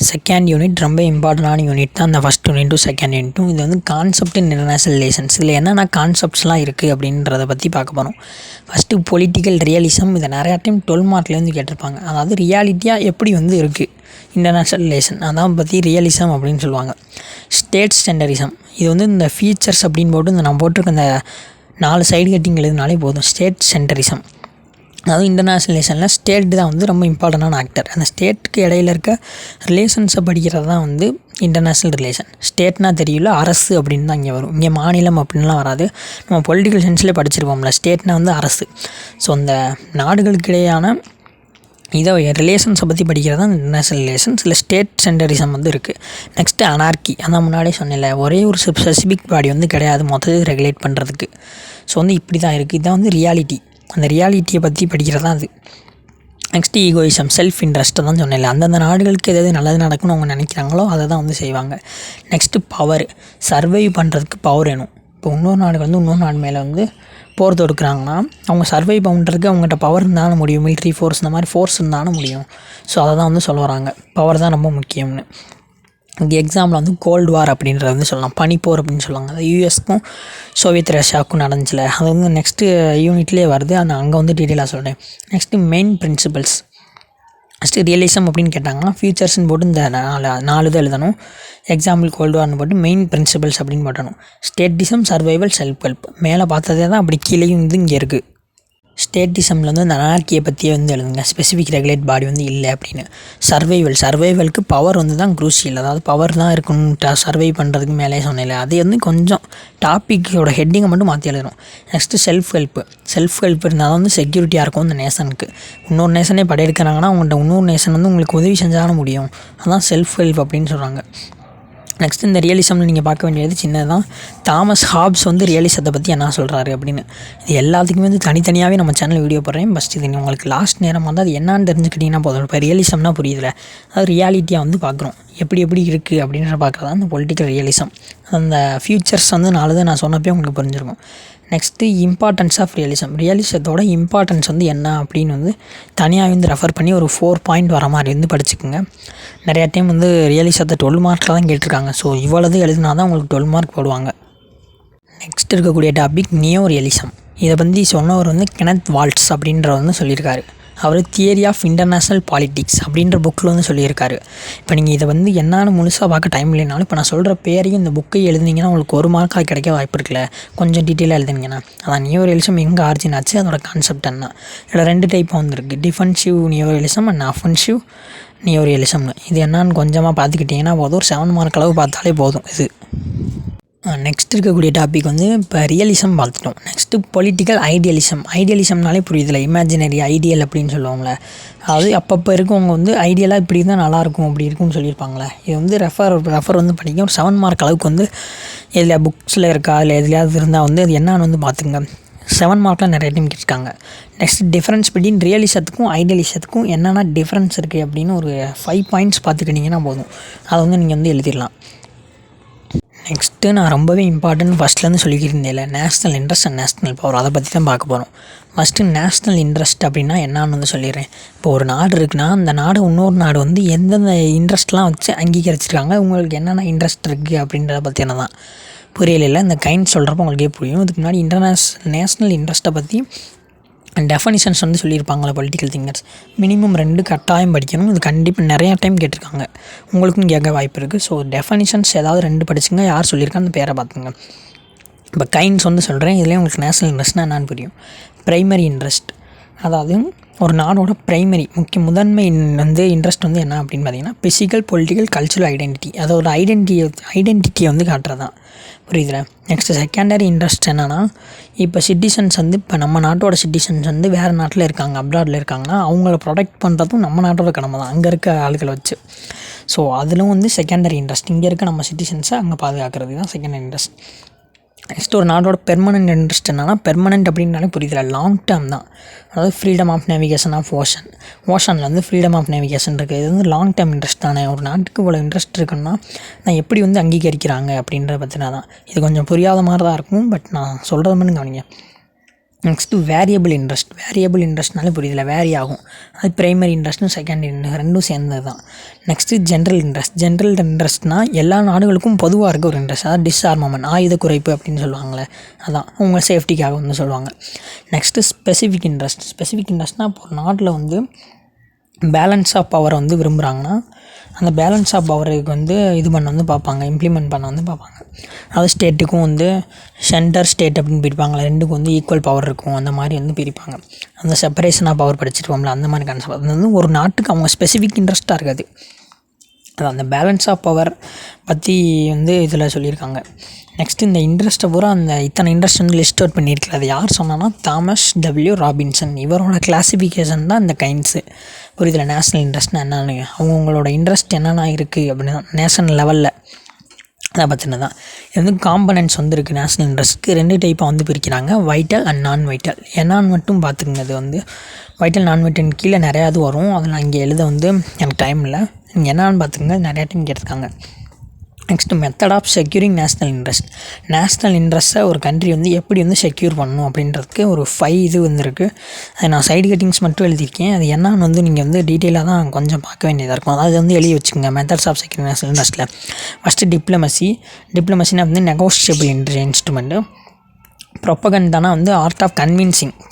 செகண்ட் யூனிட் ரொம்ப இம்பார்ட்டண்டான யூனிட் தான். அந்த ஃபஸ்ட் யூனிட்டும் செகண்ட் யூனிட்டும். இது வந்து கான்செப்ட் இன் இன்டர்நேஷ்னல் ரிலேஷன்ஸ். இதில் என்னென்ன கான்செப்ட்ஸ்லாம் இருக்குது அப்படின்றத பற்றி பார்க்க போகிறோம். First political realism. இதை நிறையா டைம் 12 மார்க்லேருந்து கேட்டிருப்பாங்க. அதாவது ரியாலிட்டியாக எப்படி வந்து இருக்குது இன்டர்நேஷ்னல் ரிலேஷன், அதான் பற்றி ரியலிசம் அப்படின்னு சொல்லுவாங்க. ஸ்டேட் ஸ்டாண்டரிசம். இது வந்து இந்த ஃபீச்சர்ஸ் அப்படின்னு போட்டு இந்த நான் போட்டிருக்க இந்த 4 சைடு கட்டிங் எழுதினாலே போதும். ஸ்டேட் சென்டரிசம். அதாவது இன்டர்நேஷ்னல் ரிலேஷனில் ஸ்டேட் தான் வந்து ரொம்ப இம்பார்ட்டண்டான ஆக்டர். அந்த ஸ்டேட்டுக்கு இடையில இருக்க ரிலேஷன்ஸை படிக்கிறது தான் வந்து இன்டர்நேஷ்னல் ரிலேஷன். ஸ்டேட்னால் தெரியல, அரசு அப்படின்னு தான் இங்கே வரும். இங்கே மாநிலம் அப்படின்லாம் வராது. நம்ம பொலிட்டிக்கல் சயின்ஸ்லேயே படிச்சிருப்போம்ல, ஸ்டேட்னால் வந்து அரசு. ஸோ அந்த நாடுகளுக்கு இடையான இதை ரிலேஷன்ஸை பற்றி படிக்கிறது தான் இன்டர்நேஷ்னல் ரிலேஷன்ஸ். இல்லை ஸ்டேட் சென்டரிசம் வந்து இருக்குது. நெக்ஸ்ட்டு அனார்கி. அதான் முன்னாடியே சொன்னேன்ல, ஒரே ஒரு ஸ்பெசிஃபிக் பாடி வந்து கிடையாது மொத்தத்தை ரெகுலேட் பண்ணுறதுக்கு. ஸோ வந்து இப்படி தான் இருக்குது. இதான் வந்து ரியாலிட்டி. அந்த ரியாலிட்டியை பற்றி படிக்கிறது தான் அது. நெக்ஸ்ட்டு ஈகோயிசம், செல்ஃப் இன்ட்ரெஸ்ட்டை தான் சொன்னேன். அந்தந்த நாடுகளுக்கு எதாவது நல்லது நடக்கணும்னு அவங்க நினைக்கிறாங்களோ அதை தான் வந்து செய்வாங்க. நெக்ஸ்ட்டு பவர், சர்வைவ் பண்ணுறதுக்கு பவர் வேணும். இப்போ இன்னொரு நாடுகள் வந்து இன்னொரு நாடு மேலே வந்து போர் தொடுக்குறாங்கன்னா அவங்க சர்வைவ் பண்ணுறதுக்கு அவங்ககிட்ட பவர் இருந்தாலும் முடியும். மிலிட்ரி ஃபோர்ஸ் இந்த மாதிரி ஃபோர்ஸ் இருந்தாலும் முடியும். ஸோ அதை தான் வந்து சொல்ல வராங்க, பவர் தான் ரொம்ப முக்கியம்னு. இந்த எக்ஸாம்பிள் வந்து கோல்டு வார் அப்படின்றத வந்து சொல்லலாம், பனிப்போர் அப்படின்னு சொல்லுவாங்க. அது யூஎஸ்க்கும் சோவியத் ரஷ்யாவுக்கும் நடந்துச்சுல, அது வந்து நெக்ஸ்ட்டு யூனிட்லேயே வருது. நான் அங்கே வந்து டீட்டெயிலாக சொல்கிறேன். Next main principles. First realism அப்படின்னு கேட்டாங்கன்னா ஃபியூச்சர்ஸ்ன்னு போட்டு இந்த 4 இது எழுதணும். எக்ஸாம்பிள் கோல்டு வார்னு போட்டு மெயின் பிரின்சிபல்ஸ் அப்படின்னு போட்டணும். ஸ்டேட்டிசம், சர்வைவல், செல்ஃப் ஹெல்ப். மேலே பார்த்ததே தான் அப்படி கீழேயும் வந்து இங்கே இருக்குது. ஸ்டேட்டிசமில் வந்து இந்த அனார்கியை பற்றியே வந்து எழுதுங்க, ஸ்பெசிஃபிக் ரெகுலேட் பாடி வந்து இல்லை அப்படின்னு. சர்வைவலுக்கு பவர் வந்து தான் குரூஷியல், அதாவது பவர் தான் இருக்கணும் சர்வை பண்ணுறதுக்கு மேலே சொன்னேன். அதே வந்து கொஞ்சம் டாப்பிக்கோட ஹெட்டிங்கை மட்டும் மாற்றி எழுதணும். நெக்ஸ்ட்டு செல்ஃப் ஹெல்ப் இருந்தால் தான் வந்து செக்யூரிட்டியாக இருக்கும் இந்த நேஷனுக்கு. இன்னொரு நேஷனே படையெடுக்கிறாங்கன்னா அவங்கள்ட்ட இன்னொரு நேஷன் வந்து உங்களுக்கு உதவி செஞ்சாலும் முடியும். அதான் செல்ஃப் ஹெல்ப் அப்படின்னு சொல்கிறாங்க. நெக்ஸ்ட் இந்த ரியலிசமில் நீங்கள் பார்க்க வேண்டியது சின்னதான், தாமஸ் ஹாப்ஸ் வந்து ரியலிசத்தை பற்றி என்ன சொல்கிறாரு அப்படின்னு. இது எல்லாத்துக்குமே வந்து தனித்தனியாகவே நம்ம சேனல் வீடியோ போடுறேன். ஃபஸ்ட் இது உங்களுக்கு லாஸ்ட் நேரம் வந்து அது என்னான்னு தெரிஞ்சுக்கிட்டிங்கன்னா போதும். இப்போ ரியலிசம்னா புரியுதுல, அது ரியாலிட்டியாக வந்து பார்க்குறோம், எப்படி இருக்குது அப்படின்ற பார்க்குறதா அந்த பொலிட்டிக்கல் ரியலிசம். அந்த ஃபியூச்சர்ஸ் வந்து 4 தான் நான் சொன்னப்போ உங்களுக்கு புரிஞ்சிருக்கும். நெக்ஸ்ட்டு இம்பார்ட்டன்ஸ் ஆஃப் ரியலிசத்தோட இம்பார்ட்டன்ஸ் வந்து என்ன அப்படின்னு வந்து தனியாக வந்து ரெஃபர் பண்ணி ஒரு 4 பாயிண்ட் வர மாதிரி வந்து படிச்சுக்கோங்க. நிறையா டைம் வந்து ரியலிசத்தை 12 மார்க்கில் தான் கேட்டிருக்காங்க. ஸோ இவ்வளவு எழுதினா தான் உங்களுக்கு 12 மார்க் போடுவாங்க. நெக்ஸ்ட் இருக்கக்கூடிய டாபிக் நியோ ரியலிசம். இதை பற்றி சொன்னவர் வந்து கெனத் வால்ட்ஸ் அப்படின்றவர் வந்து சொல்லியிருக்காரு. அவர் தியரி ஆஃப் இன்டர்நேஷ்னல் பாலிட்டிக்ஸ் அப்படின்ற புக்கில் வந்து சொல்லியிருக்காரு. இப்போ நீங்கள் இதை வந்து என்னான்னு முழுசாக பார்க்க டைம் இல்லைனாலும் இப்போ நான் சொல்கிற பேரையும் இந்த புக்கை எழுதினீங்கன்னா உங்களுக்கு 1 மார்க்காக கிடைக்க வாய்ப்பு இருக்குல்ல. கொஞ்சம் டீட்டெயிலாக எழுதுனீங்கன்னா அதான் நியோ ரியலிசம் எங்கே ஆரிஜின் ஆச்சு, அதோட கான்செப்ட் என்ன. இதில் 2 டைப்பாக வந்துருக்கு, defensive neo realism and offensive neo ரியலிசம்னு. இது என்னான்னு கொஞ்சமாக பார்த்துக்கிட்டிங்கன்னா போதும், ஒரு 7 மார்க் அளவு பார்த்தாலே போதும் இது. நெக்ஸ்ட் இருக்கக்கூடிய டாபிக் வந்து இப்போ ரியலிசம் பார்த்துட்டோம். நெக்ஸ்ட்டு பொலிட்டிக்கல் ஐடியலிசம்னாலே புரியுதில்ல, இமேஜினரி ஐடியல் அப்படின்னு சொல்லுவாங்களே. அதாவது அப்பப்போ இருக்கவங்க வந்து ஐடியலாக இப்படி இருந்தால் நல்லாயிருக்கும் அப்படி இருக்கும்னு சொல்லியிருப்பாங்களே. இது வந்து ரெஃபர் வந்து படிக்க ஒரு 7 மார்க் அளவுக்கு வந்து எதில் புக்ஸில் இருக்கா இல்லை எதுலையாவது இருந்தால் வந்து அது என்னான்னு வந்து பார்த்துங்க. 7 மார்க்கில் நிறைய டைம் கேட்டிருக்காங்க. நெக்ஸ்ட் டிஃப்ரென்ஸ் பிட்வீன் ரியலிசத்துக்கும் ஐடியலிசத்துக்கும் என்னென்ன டிஃப்ரென்ஸ் இருக்குது அப்படின்னு ஒரு 5 பாயிண்ட்ஸ் பார்த்துக்கிட்டிங்கன்னா போதும், அதை வந்து நீங்கள் வந்து எழுதிடலாம். நெக்ஸ்ட்டு நான் ரொம்பவே இம்பார்ட்டன்ட் ஃபஸ்ட்லேருந்து சொல்லிக்கிட்டு இருந்தேன், national interest and national power. அதை பற்றி தான் பார்க்க போகிறோம். ஃபஸ்ட்டு நேஷ்னல் இன்ட்ரெஸ்ட் அப்படின்னா என்னான்னு வந்து சொல்லிடுறேன். இப்போ ஒரு நாடு இருக்குன்னா அந்த நாடு இன்னொரு நாடு வந்து எந்தெந்த இன்ட்ரெஸ்ட்லாம் வச்சு அங்கீகரிச்சிருக்காங்க, உங்களுக்கு என்னென்ன இன்ட்ரெஸ்ட் இருக்குது அப்படின்றத பற்றி என்ன தான் புரியல. இந்த கைண்ட் சொல்கிறப்ப உங்களுக்கே புரியும். இதுக்கு முன்னாடி நேஷ்னல் இன்ட்ரெஸ்ட்டை பற்றி டெஃபனிஷன்ஸ் வந்து சொல்லியிருப்பாங்களே பொலிட்டிக்கல் திங்கர்ஸ். மினிமம் 2 கட்டாயம் படிக்கணும். இது கண்டிப்பாக நிறையா டைம் கேட்டிருக்காங்க, உங்களுக்கும் கேட்க வாய்ப்பு இருக்குது. ஸோ டெஃபனிஷன்ஸ் ஏதாவது 2 படிச்சுங்க, யார் சொல்லியிருக்கா அந்த பேரை பார்த்துங்க. இப்போ கைண்ட்ஸ் வந்து சொல்கிறேன், இதுலேயே உங்களுக்கு நேஷ்னல் இன்ட்ரெஸ்ட்னா என்னான்னு புரியும். ப்ரைமரி இன்ட்ரெஸ்ட், அதாவது ஒரு நாடோட முதன்மை வந்து இன்ட்ரெஸ்ட் வந்து என்ன அப்படின்னு பார்த்தீங்கன்னா பிசிக்கல், பொலிட்டிக்கல், கல்ச்சுரல் ஐடென்டிட்டி. அதோட ஐடென்டிட்டியை வந்து காட்டுறது தான், புரியுதுல. நெக்ஸ்ட்டு செகண்டரி இன்ட்ரெஸ்ட் என்னென்னா, இப்போ சிட்டிசன்ஸ் வந்து இப்போ நம்ம நாட்டோட சிட்டிசன்ஸ் வந்து வேறு நாட்டில் இருக்காங்க, அப்ராடில் இருக்காங்கன்னா அவங்கள ப்ரொடெக்ட் பண்ணுறதும் நம்ம நாட்டோட கடமை தான், அங்கே இருக்க ஆளுகளை வச்சு. ஸோ அதிலும் வந்து செகண்டரி இன்ட்ரெஸ்ட், இங்கே இருக்க நம்ம சிட்டிசன்ஸை அங்கே பாதுகாக்கிறது தான் செகண்டரி இன்ட்ரெஸ்ட். நெக்ஸ்ட் ஒரு நாட்டோட பெர்மனெண்ட் இன்ட்ரெஸ்ட் என்னன்னா, பெர்மனெண்ட் அப்படின்னாலே புரியுதுல, லாங் டேர்ம் தான். அதாவது ஃப்ரீடம் ஆஃப் நேவிகேஷன் ஆஃப் ஓஷனில் வந்து ஃப்ரீடம் ஆஃப் நேவிகேஷன் இருக்குது. இது வந்து லாங் டேர்ம் இன்ட்ரெஸ்ட் தானே. ஒரு நாட்டுக்கு இவ்வளோ இன்ட்ரெஸ்ட் இருக்குன்னா நான் எப்படி வந்து அங்கீகரிக்கிறாங்க அப்படின்றத பற்றினா தான். இது கொஞ்சம் புரியாத மாதிரி தான் இருக்கும், பட் நான் சொல்கிறது மட்டும் கவனிங்க. நெக்ஸ்ட்டு வேரியபிள் இன்ட்ரெஸ்ட்னாலே புரியுதில்ல, வேரி ஆகும். அது ப்ரைமரி இன்ட்ரெஸ்ட்டும் செகண்டரி இன்ட்ரெஸ்ட் ரெண்டும் சேர்ந்தது தான். நெக்ஸ்ட்டு ஜென்ரல் இன்ட்ரெஸ்ட்னால் எல்லா நாடுகளுக்கும் பொதுவாக இருக்க ஒரு இன்ட்ரெஸ்ட், அதாவது டிஸ்ஆர்மமெண்ட், ஆயுத குறைப்பு அப்படின்னு சொல்லுவாங்களே, அதான் அவங்க சேஃப்டிக்காக வந்து சொல்லுவாங்க. நெக்ஸ்ட்டு ஸ்பெசிஃபிக் இன்ட்ரெஸ்ட்னால் இப்போ ஒரு நாட்டில் வந்து பேலன்ஸ் ஆஃப் பவரை வந்து விரும்புகிறாங்கன்னா அந்த பேலன்ஸ் ஆஃப் பவருக்கு வந்து இது பண்ண வந்து பார்ப்பாங்க, இம்ப்ளிமெண்ட் பண்ண வந்து பார்ப்பாங்க. அதாவது ஸ்டேட்டுக்கும் வந்து ஸ்டேட் அப்படின்னு பிரிப்பாங்களே, 2க்கும் வந்து ஈக்குவல் பவர் இருக்கும், அந்த மாதிரி வந்து பிரிப்பாங்க. அந்த செப்பரேஷன் ஆஃப் பவர் படிச்சிருக்கோம்ல, அந்த மாதிரி கான்செப்ட். அது வந்து ஒரு நாட்டுக்கு அவங்க ஸ்பெசிஃபிக் இன்ட்ரெஸ்ட்டாக இருக்காது. அது அந்த பேலன்ஸ் ஆஃப் பவர் பற்றி வந்து இதில் சொல்லியிருக்காங்க. நெக்ஸ்ட்டு இந்த இன்ட்ரெஸ்ட்டை பூரா இத்தனை இன்ட்ரெஸ்ட் வந்து லிஸ்ட் அவுட் பண்ணியிருக்கல, அது யார் சொன்னான்னா தாமஸ் டபிள்யூ ராபின்சன். இவரோட கிளாஸிஃபிகேஷன் தான் இந்த கைண்ட்ஸு, புரியுதுல. நேஷ்னல் இன்ட்ரெஸ்ட்னா என்னன்னு, அவங்களோட இன்ட்ரெஸ்ட் என்னென்ன இருக்குது அப்படின்னா நேஷனல் லெவலில் அதை பற்றின தான். இது வந்து காம்பனன்ட்ஸ் வந்து இருக்குது நேஷ்னல் இன்ட்ரெஸ்ட்க்கு 2 டைப்பாக வந்து பிரிக்கிறாங்க, வைட்டல் அண்ட் நான் வைட்டல். என்னான்னு மட்டும் பார்த்துக்குங்க. இது வந்து வைட்டல் நான் வைட்டல் கீழே நிறையாது வரும், அதை நான் இங்கே எழுத வந்து எனக்கு டைம் இல்லை. நீங்கள் என்னான்னு பார்த்துக்குங்க, நிறையா டைம் கேட்டிருக்காங்க. Next method of securing national interest. National இன்ட்ரெஸ்ட்டை ஒரு கண்ட்ரி வந்து எப்படி வந்து செக்யூர் பண்ணணும் அப்படின்றதுக்கு ஒரு 5 இது வந்து இருக்குது. அது நான் சைடு கட்டிங்ஸ் மட்டும் எழுதியிருக்கேன். அது என்னன்னு வந்து நீங்கள் வந்து டீட்டெயிலாக தான் கொஞ்சம் பார்க்க வேண்டியதாக இருக்கும். அதாவது வந்து எழுதி வச்சுக்கோங்க மெத்தட்ஸ் ஆஃப் செக்யூரிங் நேஷ்னல் இன்ட்ரெஸ்ட்டில். ஃபஸ்ட்டு டிப்ளமசினா வந்து நெகோஷியபிள் இன்ஸ்ட்ருமெண்ட்டு. ப்ரொப்பகண்டானா வந்து ஆர்ட் ஆஃப்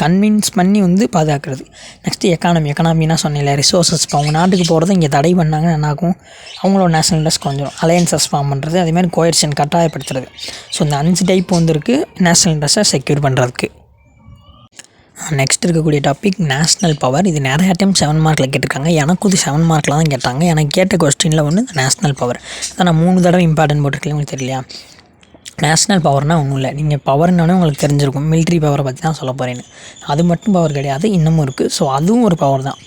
கன்வின்ஸ் பண்ணி வந்து பாதுகாக்கிறது. நெக்ஸ்ட்டு எக்கானமினா சொன்னேன்ல, ரிசோர்ஸஸ். இப்போ அவங்க நாட்டுக்கு போகிறது இங்கே தடை பண்ணாங்கன்னா என்னாகும், அவங்களோட நேஷனல் இன்ட்ரெஸ்ட் கொஞ்சம் அலையன்சஸ் ஃபார்ம் பண்ணுறது, அதேமாதிரி கோயர்ஷன் கட்டாயப்படுத்துறது. ஸோ இந்த 5 டைப் வந்து இருக்குது நேஷ்னல் இன்ட்ரெஸ்ட்டை செக்யூர் பண்ணுறதுக்கு. நெக்ஸ்ட் இருக்கக்கூடிய டாபிக் நேஷ்னல் பவர். இது நிறையா டைம் 7 மார்க்கில் கேட்டிருக்காங்க. எனக்கும் இது 7 மார்க்கில் தான் கேட்டாங்க. எனக்கு கேட்ட கொஸ்டினில் ஒன்று நேஷ்னல் பவர் தான். நான் 3 தடவை இம்பார்ட்டன்ட் போட்டிருக்கேன், உங்களுக்கு தெரியலையா? நேஷ்னல் பவர்னால் ஒன்றும் இல்லை, நீங்கள் பவர்னாலே உங்களுக்கு தெரிஞ்சிருக்கும். மிலிட்ரி பவரை பற்றி தான் சொல்ல போகிறேன்னு. அது மட்டும் பவர் கிடையாது, இன்னமும் இருக்குது. ஸோ அதுவும் ஒரு பவர் தான்.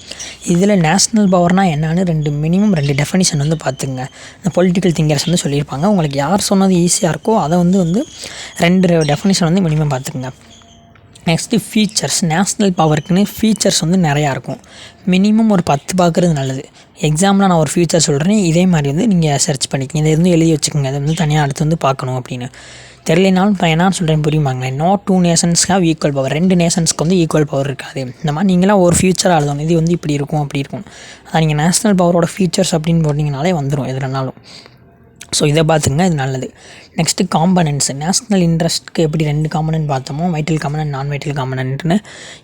இதில் நேஷ்னல் பவர்னால் என்னன்னு மினிமம் 2 டெஃபினிஷன் வந்து பார்த்துங்க. இந்த பொலிட்டிக்கல் திங்கர்ஸ் வந்து சொல்லியிருப்பாங்க. உங்களுக்கு யார் சொன்னது ஈஸியாக இருக்கோ அதை வந்து 2 டெஃபினிஷன் வந்து மினிமம் பார்த்துக்குங்க. Next features. நேஷ்னல் பவருக்குன்னு ஃபீச்சர்ஸ் வந்து நிறையா இருக்கும். மினிமம் ஒரு 10 பார்க்குறது நல்லது. எக்ஸாம்பிளாக நான் ஒரு ஃபியூச்சர் சொல்கிறேன், இதே மாதிரி வந்து நீங்கள் சர்ச் பண்ணிக்கிங்க. இதை வந்து எழுதி வச்சுக்கோங்க. அதை வந்து தனியாக அடுத்து வந்து பார்க்கணும் அப்படின்னு தெரியலனாலும் இப்போ என்ன சொல்கிறேன் புரியுமாங்களேன்? No 2 nations have equal power. 2 நேஷன்ஸ்க்கு வந்து ஈக்குவல் பவர் இருக்காது. இந்த மாதிரி நீங்களாம் ஒரு ஃபியூச்சராக எழுதணும், இது வந்து இப்படி இருக்கும் அப்படி இருக்கும். அதான் நீங்கள் நேஷ்னல் பவரோட ஃபீச்சர்ஸ் அப்படின்னு போட்டிங்கனாலே வந்துடும் எதுனாலும். ஸோ இதை பார்த்துங்க, இது நல்லது. Next components. நேஷ்னல் இன்ட்ரெஸ்ட்க்கு எப்படி 2 காம்பனன்ட் பார்த்தோமோ, வைட்டல் காம்பனன்ட் நான் வைட்டல் காம்பனன்ட்னு,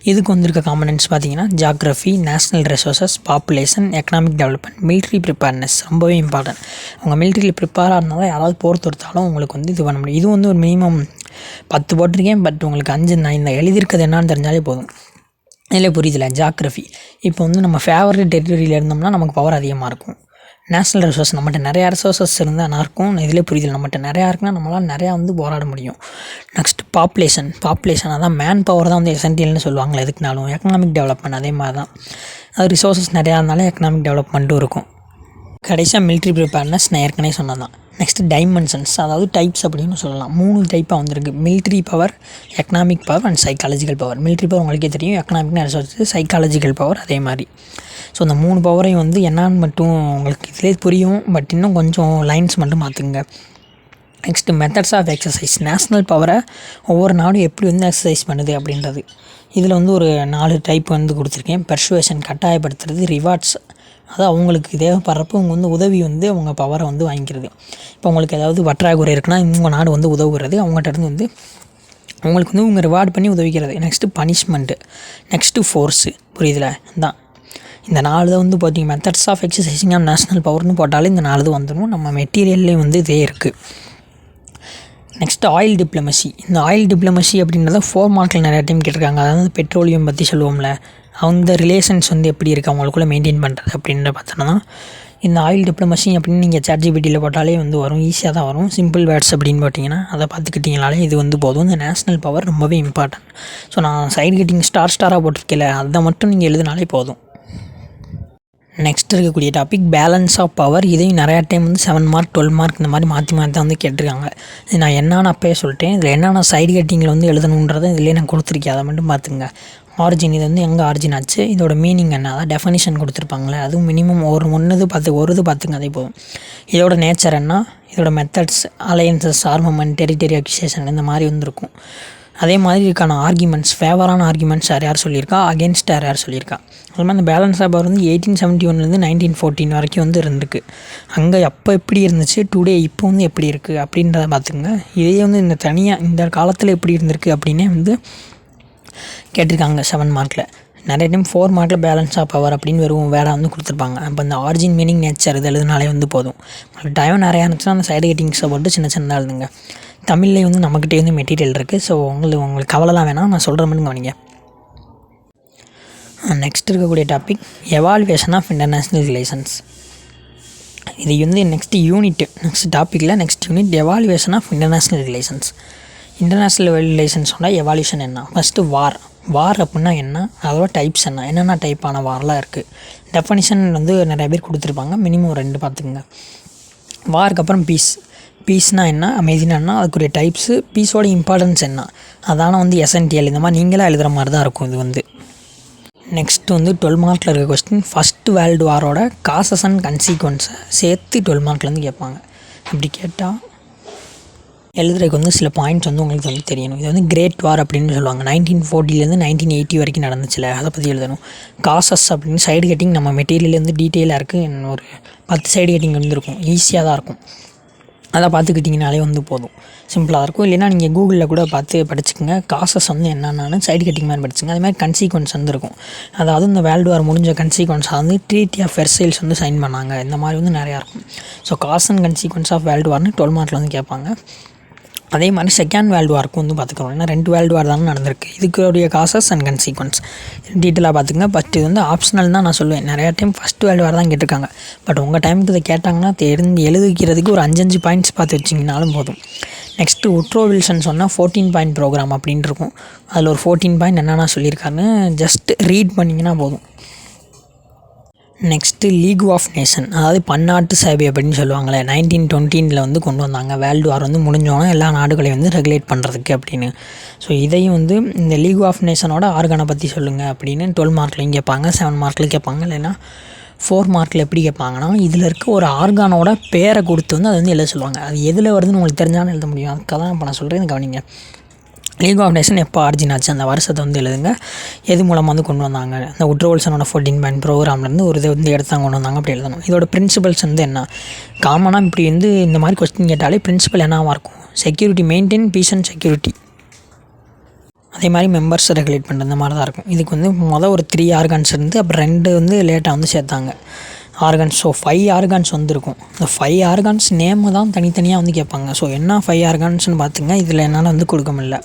இதுக்கு வந்திருக்க காம்பனன்ட்ஸ் பார்த்தீங்கன்னா geography, national resources, population, economic development, military preparedness. ரொம்பவே இம்பார்ட்டன்ட். அவங்க மிலிட்ரியில் ப்ரிப்பேராக இருந்தாலும் யாராவது போர் தொடுத்தாலும் உங்களுக்கு வந்து இது பண்ண முடியும். இது வந்து ஒரு மினிமம் 10 போட்டிருக்கேன். பட் உங்களுக்கு 5 நான் இந்த எழுதியிருக்கிறது என்னான்னு தெரிஞ்சாலே போதும். இதில் புரியுதில்ல. ஜியாகிரஃபி, இப்போ வந்து நம்ம ஃபேவரட் டெரிட்டரியில் இருந்தோம்னா நமக்கு பவர் அதிகமாக இருக்கும். நேஷ்னல் ரிசோர்ஸ், நம்மகிட்ட நிறையா ரிசோர்ஸஸ் இருந்தால் நல்லா இருக்கும். இதிலே புரியுதில்லை, நம்மகிட்ட நிறையா இருக்குன்னா நம்மளால் நிறையா வந்து போராட முடியும். நெக்ஸ்ட் பாப்புலேஷன் அதான் மேன் பவர் தான் வந்து எசென்டியல்னு சொல்லுவாங்களே எதுக்குனாலும். எக்கனாமிக் டெவலப்மெண்ட் அதே மாதிரி தான். அது ரிசோர்ஸஸ் நிறையா இருந்தாலும் எக்கனாமிக் டெவலப்மெண்ட்டும் இருக்கும். கடைசியாக மிலிட்ரி ப்ரிப்பேர்னஸ் நான் ஏற்கனவே சொன்னது தான். நெக்ஸ்ட்டு டைமென்ஷன்ஸ், அதாவது டைப்ஸ் அப்படின்னு சொல்லலாம். 3 டைப்பாக வந்திருக்கு. Military power, economic power and psychological power. Military power உங்களுக்கே தெரியும், எக்கனாமிக்னு ரிசோர்ஸஸ், சைக்காலஜிக்கல் பவர் அதே மாதிரி. ஸோ இந்த 3 பவரையும் வந்து என்னான்னு மட்டும் உங்களுக்கு இதிலே புரியும். பட் இன்னும் கொஞ்சம் லைன்ஸ் மட்டும் மாற்றுங்க. Next methods of exercise. National பவரை ஒவ்வொரு நாடும் எப்படி வந்து எக்ஸசைஸ் பண்ணுது அப்படின்றது. இதில் வந்து ஒரு 4 டைப் வந்து கொடுத்துருக்கேன். பெர்சுவேஷன், கட்டாயப்படுத்துறது, ரிவார்ட்ஸ், அது அவங்களுக்கு தேவைப்படுறப்போ அவங்க வந்து உதவி வந்து அவங்க பவரை வந்து வாங்கிக்கிறது. இப்போ உங்களுக்கு ஏதாவது பற்றாக்குறை இருக்குன்னா உங்கள் நாடு வந்து உதவுகிறது, அவங்ககிட்ட இருந்து வந்து அவங்களுக்கு வந்து உங்கள் ரிவார்ட் பண்ணி உதவிக்கிறது. Next punishment, next force. புரியுதுல? தான் இந்த 4 தான் வந்து பார்த்திங்க. Methods of exercising of national பவர்னு போட்டாலே இந்த 4 வந்துடும். நம்ம மெட்டீரியல்லேயும் வந்து இதே இருக்குது. Next oil diplomacy. இந்த ஆயில் டிப்ளமசி அப்படின்றத 4 மார்க்கில் நிறையா டைம் கேட்டிருக்காங்க. அதாவது பெட்ரோலியம் பற்றி சொல்லுவோம்ல, அந்த ரிலேஷன்ஸ் வந்து எப்படி இருக்குது அவங்களுக்குள்ளே மெயின்டைன் பண்ணுறது அப்படின்ற பார்த்தோன்னா இந்த ஆயில் டிப்ளமசி அப்படின்னு நீங்கள் ChatGPTயில் போட்டாலே வந்து வரும். ஈஸியாக தான் வரும். சிம்பிள் வேர்ட்ஸ் அப்படின்னு போட்டிங்கன்னா அதை பார்த்துக்கிட்டிங்கனாலே இது வந்து போதும். இந்த நேஷ்னல் பவர் ரொம்பவே இம்பார்ட்டன்ட். ஸோ நான் சைடு கட்டிங் ஸ்டாராக போட்டிருக்கேன், அதை மட்டும் நீங்கள் எழுதினாலே போதும். நெக்ஸ்ட் இருக்கக்கூடிய டாபிக் பேலன்ஸ் ஆஃப் பவர். இதையும் நிறையா டைம் வந்து 7 மார்க் 12 மார்க் இந்த மாதிரி மாற்றி தான் வந்து கேட்டிருக்காங்க. இது நான் என்னென்னு அப்பயே சொல்லிட்டேன். இதில் என்னென்ன சைடு கட்டிங்கில் வந்து எழுதணுன்றதை இதிலே நான் கொடுத்துருக்கேன், அதை மட்டும் பார்த்துங்க. ஆரிஜின், இது வந்து எங்கே ஆரிஜின் ஆச்சு, இதோட மீனிங் என்ன, அதான் டெஃபனிஷன் கொடுத்துருப்பாங்களே, அதுவும் மினிமம் ஒரு இது பார்த்துங்க அதே போதும். இதோட நேச்சர் என்ன, இதோட methods, alliances, armament, territory accusation இந்த மாதிரி வந்துருக்கும். அதே மாதிரி இருக்கான ஆர்குமெண்ட்ஸ், ஃபேவரான ஆர்குமெண்ட்ஸ் யார் சொல்லியிருக்கா, அகேன்ஸ்ட் யார் சொல்லியிருக்கா. அது மாதிரி அந்த பேலன்ஸ் ஆஃப் பவர் வந்து 1871 1914 வரைக்கும் வந்து இருந்திருக்கு. அங்கே அப்போ எப்படி இருந்துச்சு, டுடே இப்போ வந்து எப்படி இருக்குது அப்படின்றத பார்த்துங்க. இதே வந்து இந்த தனியாக இந்த காலத்தில் எப்படி இருந்திருக்கு அப்படின்னே வந்து கேட்டிருக்காங்க 7 மார்க்கில். நிறைய டைம் 4 மார்க்கில் பேலன்ஸ் ஆஃப் பவர் அப்படின்னு வெறும் வேலை வந்து கொடுத்துருப்பாங்க. அப்போ இந்த ஆரிஜின், மீனிங், நேச்சர் இது எழுதுனாலே வந்து போதும். டைம் நிறையா இருந்துச்சுன்னா அந்த சைடு கட்டிங்ஸை போட்டு சின்னதாக எழுதுங்க. தமிழ்லேயே வந்து நம்மக்கிட்டே வந்து மெட்டீரியல் இருக்குது. ஸோ உங்களுக்கு கவலைலாம் வேணாம், நான் சொல்கிற மாதிரி கவனிங்க. நெக்ஸ்ட் இருக்கக்கூடிய topic evaluation of international relations. இது வந்து நெக்ஸ்ட் டாப்பிக்கில் next unit evaluation of international relations. International ரிலேஷன்ஸோட எவால்யூஷன் என்ன. ஃபஸ்ட்டு வார் அப்படின்னா என்ன, அதோட டைப்ஸ் என்னென்ன டைப்பான வார்லாம் இருக்குது. டெஃபனிஷன் வந்து நிறைய பேர் கொடுத்துருப்பாங்க, மினிமம் 2 பார்த்துக்குங்க. வாருக்கு அப்புறம் பீஸ்னா என்ன, அமைதினா என்ன, அதுக்குரிய டைப்ஸு, பீஸோட இம்பார்ட்டன்ஸ் என்ன, அதான வந்து எசென்டியல். இந்த மாதிரி நீங்களாக எழுதுகிற மாதிரி தான் இருக்கும் இது வந்து. நெக்ஸ்ட்டு வந்து 12 மார்க்கில் இருக்க கொஸ்டின், ஃபஸ்ட்டு வேர்ல்டு வாரோட காசஸ் அண்ட் கன்சீக்வன்ஸை சேர்த்து 12 மார்க்லேருந்து கேட்பாங்க. அப்படி கேட்டால் எழுதுறதுக்கு வந்து சில பாயிண்ட்ஸ் வந்து உங்களுக்கு வந்து தெரியணும். இது வந்து கிரேட் வார் அப்படின்னு சொல்லுவாங்க. 1940 1980 வரைக்கும் நடந்துச்சுல, அதை பற்றி எழுதணும். காசஸ் அப்படின்னு சைடு கட்டிங் நம்ம மெட்டீரியல் வந்து டீட்டெயிலாக இருக்குது, ஒரு 10 சைடு கட்டிங் வந்துருக்கும், ஈஸியாக தான் இருக்கும். அதை பார்த்துக்கிட்டிங்கனாலே வந்து போதும், சிம்பிளாக இருக்கும். இல்லைனா நீங்கள் கூகுளில் கூட பார்த்து படிச்சுக்கோங்க. காசஸ் வந்து என்னென்னு சைடு கட்டிங் மாதிரி படிச்சுங்க. அது மாதிரி கன்சீக்வன்ஸ் வந்து இருக்கும். அதாவது இந்த வேர்ல்டு வார் முடிஞ்ச கன்சீக்வன்ஸாக வந்து ட்ரீட்டி ஆஃப் வெர்சைல்ஸ் வந்து சைன் பண்ணாங்க. இந்த மாதிரி வந்து நிறையா இருக்கும். So cause and consequence of world வார்னு 12 மார்க்கில் வந்து கேட்பாங்க. அதே மாதிரி செகண்ட் வேர்ல்டு வார்க்கும் வந்து பார்த்துக்கிறோம். ஏன்னா 2 வேர்ல்டு வார் தானே நடந்திருக்கு. இதுக்குரிய காசஸ் அண்ட் கன்சீக்வன்ஸ் டீட்டெயிலாக பார்த்துங்க. பட் இது வந்து ஆப்ஷனல் தான் நான் சொல்லுவேன். நிறையா டைம் ஃபஸ்ட் வேர்ல்டு வார் தான் கேட்டிருக்காங்க. பட் உங்கள் டைமுக்கு இதை கேட்டாங்கன்னா எழுதிக்கிறதுக்கு ஒரு 5 பாயிண்ட்ஸ் பார்த்து வச்சிங்கனாலும் போதும். நெக்ஸ்ட்டு உட்ரோ வில்சன் சொன்னால் 14 பாயிண்ட் ப்ரோக்ராம் அப்படின்ட்டு இருக்கும். அதில் ஒரு 14 பாயிண்ட் என்னென்ன சொல்லியிருக்காருன்னு ஜஸ்ட் ரீட் பண்ணிங்கன்னா போதும். நெக்ஸ்ட்டு லீக் ஆஃப் நேஷன், அதாவது பன்னாட்டு சபை அப்படின்னு சொல்லுவாங்களே, 1920 வந்து கொண்டு வந்தாங்க. வேர்ல்டு வார் வந்து முடிஞ்சோன்னா எல்லா நாடுகளையும் வந்து ரெகுலேட் பண்ணுறதுக்கு அப்படின்னு. ஸோ இதையும் வந்து இந்த லீக் ஆஃப் நேஷனோட ஆர்கனை பற்றி சொல்லுங்கள் அப்படின்னு 12 மார்க்லையும் கேட்பாங்க, 7 மார்க்கில் கேட்பாங்க. இல்லைன்னா 4 மார்க்கில் எப்படி கேட்பாங்கன்னா, இதில் இருக்க ஒரு ஆர்கானோட பேரை கொடுத்து வந்து அதை வந்து எழுத சொல்லுவாங்க. அது எதில் வருதுன்னு உங்களுக்கு தெரிஞ்சாலும் எழுத முடியும். அதுக்காக தான் இப்போ நான் சொல்கிறேன், கவனிங்க. லீக் ஆஃப் நேஷன் எப்போ ஆரிஜின் ஆச்சு, அந்த வருஷத்தை வந்து எழுதுங்க. எது மூலமாக வந்து கொண்டு வந்தாங்க, அந்த உட்ரோ வில்சனோட 14 பாயிண்ட் ப்ரோக்ராம்லேருந்து ஒரு இதை வந்து எடுத்து கொண்டு வந்தாங்க அப்படி எழுதணும். இதோட பிரின்சிபல்ஸ் வந்து என்ன, காமனாக இப்படி வந்து இந்த மாதிரி கொஸ்டின் கேட்டாலே பிரின்சிபல் என்னவாக இருக்கும், security, maintain peace and security. அதே மாதிரி மெம்பர்ஸ் ரெகுலேட் பண்ணுற இந்த மாதிரி தான் இருக்கும். இதுக்கு வந்து ஒரு 3 ஆர்கான்ஸ் இருந்து அப்புறம் 2 வந்து லேட்டாக வந்து சேர்த்தாங்க ஆர்கான்ஸ். ஸோ 5 ஆர்கான்ஸ் வந்துருக்கும். இந்த 5 ஆர்கான்ஸ் நேமு தான் தனித்தனியாக வந்து கேட்பாங்க. ஸோ என்ன 5 ஆர்கான்ஸ்னு பார்த்துங்க. இதில் என்னால் வந்து கொடுக்க முடியல.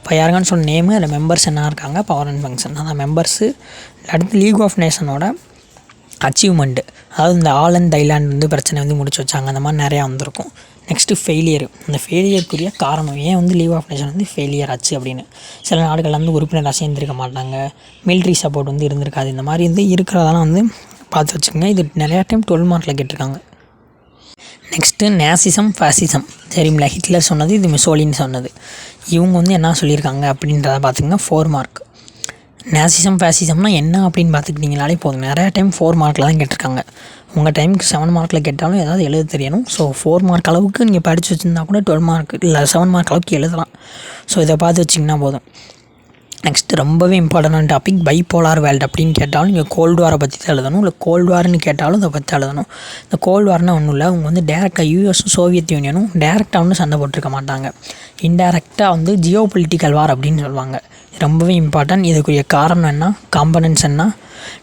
5 ஆர்கான்ஸோட நேமு, அதில் மெம்பர்ஸ் என்ன இருக்காங்க, பவர் அண்ட் ஃபங்க்ஷன், அதான் மெம்பர்ஸு. அடுத்து லீக் ஆஃப் நேஷனோட அச்சீவ்மெண்ட்டு, அதாவது இந்த ஆலண்ட் ஐலாண்ட் வந்து பிரச்சனை வந்து முடிச்சு வச்சாங்க, அந்த மாதிரி நிறையா வந்திருக்கும். நெக்ஸ்ட்டு ஃபெயிலியர், அந்த ஃபெயிலியருக்குரிய காரணம், ஏன் வந்து லீக் ஆஃப் நேஷன் வந்து ஃபெயிலியர் ஆச்சு அப்படின்னு. சில நாடுகள் வந்து உறுப்பினராக சேர்ந்துருக்க மாட்டாங்க, மிலிட்ரி சப்போர்ட் வந்து இருந்திருக்காது, இந்த மாதிரி வந்து இருக்கிறதெல்லாம் வந்து பார்த்து வச்சுக்கோங்க. இது நிறையா டைம் 12 மார்க்கில் கேட்டிருக்காங்க. நெக்ஸ்ட்டு நேசிசம், ஃபாசிசம், சரிங்களா, ஹிட்லர் சொன்னது, இது முசோலினி சொன்னது. இவங்க வந்து என்ன சொல்லியிருக்காங்க அப்படின்றத பார்த்துங்க. 4 மார்க். நேசிசம், ஃபாசிசம்னா என்ன அப்படின்னு பார்த்துக்கிட்டிங்கனாலே போதும். நிறையா டைம் 4 மார்க்கில் தான் கேட்டிருக்காங்க. உங்கள் டைமுக்கு 7 மார்க்கில் கேட்டாலும் ஏதாவது எழுத தெரியணும். ஸோ 4 மார்க் அளவுக்கு நீங்கள் படித்து வச்சுருந்தா கூட 12 மார்க் இல்லை 7 மார்க் அளவுக்கு எழுதலாம். ஸோ இதை பார்த்து வச்சிங்கன்னா போதும். நெக்ஸ்ட்டு ரொம்பவே இம்பார்ட்டண்டான டாபிக், பைபோலார் வேர்ல்டு அப்படின்னு கேட்டாலும் நீங்கள் கோல்டு வாரை பற்றி தான் எழுதணும். இல்லை கோல்டு வார்னு கேட்டாலும் அதை பற்றி எழுதணும். இந்த கோல்டு வார்னால் ஒன்றும் இல்லை, அவங்க வந்து டேரெக்டாக யூஎஸும் சோவியத் யூனியனும் டேரெக்டாக வந்து சண்டை போட்டிருக்க மாட்டாங்க. இன்டேரக்டாக வந்து ஜியோ பொலிட்டிக்கல் வார் அப்படின்னு சொல்லுவாங்க. ரொம்பவே இம்பார்ட்டன்ட். இதுக்குரிய காரணம் என்ன, காம்பனன்ட்ஸ் என்ன.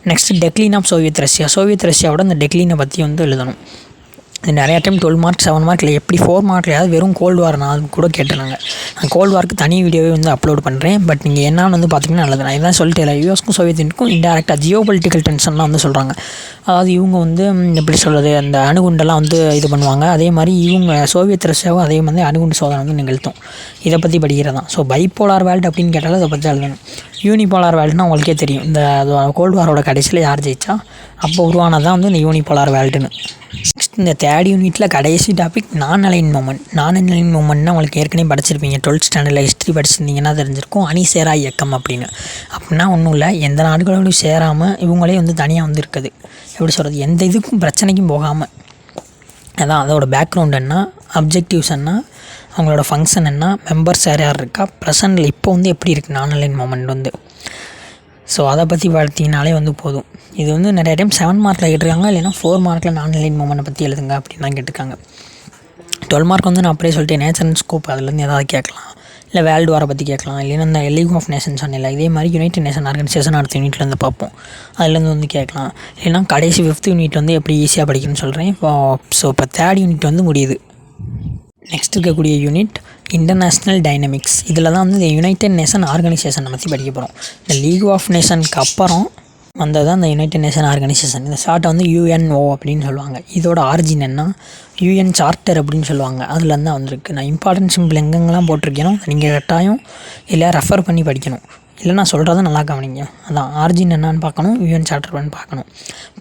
Next decline of Soviet Russia, Soviet ரஷ்யாவோட அந்த டெக்லீனை பற்றி வந்து எழுதணும். இது நிறையா டைம் 12 மார்க் 7 மார்க்கில் எப்படி 4 மார்க்லையாவது வெறும் கோல்டு வார் நான் கூட கேட்டுருந்தாங்க. நான் கோல்டு வார்க்கு தனி வீடியோவே வந்து அப்லோட் பண்ணுறேன். பட் நீங்கள் என்னன்னு வந்து பார்த்தீங்கன்னா நல்லது. நான் இதான் சொல்லிட்டு இல்லை, யூஎஸ்க்கும் சோவியத் யூனியனுக்கும் இன்டேரக்டாக ஜியோ பொலிட்டிக்கல் டென்ஷன்லாம் வந்து சொல்கிறாங்க. அதாவது இவங்க வந்து எப்படி சொல்கிறது, அந்த அணுகுண்டெல்லாம் வந்து இது பண்ணுவாங்க. அதே மாதிரி இவங்க சோவியத் ரஷ்யாவும் அதே மாதிரி அணுகுண்டு சோதனை வந்து நிகழ்த்தும். இதை பற்றி படிக்கிறதான். ஸோ பைபோலார் வேர்ல்டு அப்படின்னு கேட்டாலும் இதை பற்றி எழுதணும். யூனிபோலார் வேர்ல்டுனா உங்களுக்கே தெரியும், இந்த கோல்டு வாரோட கடைசியில் யார் ஜெயிச்சா அப்போ உருவானதான் வந்து இந்த யூனிபோலார் வேர்ல்டுன்னு. நெக்ஸ்ட் இந்த 3rd யூனிட்டில் கடைசி டாபிக் நான் அலைன் மூமெண்ட். நான் அலைன் மூமெண்ட்னா உங்களுக்கு ஏற்கனவே படிச்சிருப்பீங்க, 12th ஸ்டாண்டர்டில் ஹிஸ்ட்ரி படிச்சிருந்தீங்கன்னா தெரிஞ்சிருக்கும். அணிசேரா இயக்கம் அப்படின்னு. அப்படின்னா ஒன்றும் இல்லை, எந்த நாடுகளோடையும் சேராமல் இவங்களே வந்து தனியாக வந்து இருக்குது. எப்படி சொல்கிறது, எந்த இதுக்கும் பிரச்சனைக்கும் போகாமல். அதான் அதோட பேக்ரவுண்ட் என்ன, அப்ஜெக்டிவ்ஸ் என்ன, அவங்களோட ஃபங்க்ஷன் என்ன, மெம்பர்ஸ் யார் யார் இருக்கா, ப்ரெசண்டில் இப்போ வந்து எப்படி இருக்குது நான் அலைன் மூமெண்ட் வந்து. ஸோ அதை பற்றி பார்த்தீங்கனாலே வந்து போதும். இது வந்து நிறைய டைம் 7 மார்க்கில் கேட்டிருக்காங்க, இல்லைனா 4 மார்க்கில் நான் அலைன் மூமெண்ட்டை பற்றி எழுதுங்க அப்படின்னு தான் கேட்டிருக்காங்க. 12 மார்க் வந்து நான் அப்படியே சொல்லிட்டு நேச்சர் அண்ட் ஸ்கோப் அதுலேருந்து ஏதாவது கேட்கலாம், இல்லை வேர்ல்டு வாரை பற்றி கேட்கலாம், இல்லைன்னா இந்த லீக் ஆஃப் நேஷன்ஸ் சொன்னில்லை, இதே மாதிரி யுனைடெட் நேஷன் ஆர்கனைசேஷன் அடுத்த யூனிட்லேருந்து பார்ப்போம், அதுலேருந்து வந்து கேட்கலாம். இல்லைனா கடைசி 5th யூனிட் வந்து எப்படி ஈஸியாக படிக்கணும்னு சொல்கிறேன். ஸோ இப்போ 3rd யூனிட் வந்து முடியுது. நெக்ஸ்ட் இருக்கக்கூடிய யூனிட் இன்டர்நேஷ்னல் டைனமிக்ஸ். இதில் தான் வந்து இந்த யுனைடெட் நேஷன் ஆர்கனைசேஷனை பற்றி படிக்க போகிறோம். இந்த லீக் ஆஃப் நேஷனுக்கு அப்புறம் வந்தது தான் இந்த யுனைடெட் நேஷன் ஆர்கனைசேஷன். இந்த ஷார்ட்டை வந்து யுஎன்ஓ அப்படின்னு சொல்லுவாங்க. இதோட ஆரிஜின் என்ன, யூஎன் சார்ட்டர் அப்படின்னு சொல்லுவாங்க, அதில் தான் வந்திருக்கு. நான் இம்பார்ட்டன்ட் சிம்பிள் எங்கெங்கெல்லாம் போட்டிருக்கேனோ நீங்கள் கட்டாயம் இல்லை ரெஃபர் பண்ணி படிக்கணும். இல்லை நான் சொல்கிறத நல்லா கவனிங்க. அதான் ஆரிஜின் என்னான்னு பார்க்கணும், யூஎன் சார்ட்டர் பண்ணி பார்க்கணும்.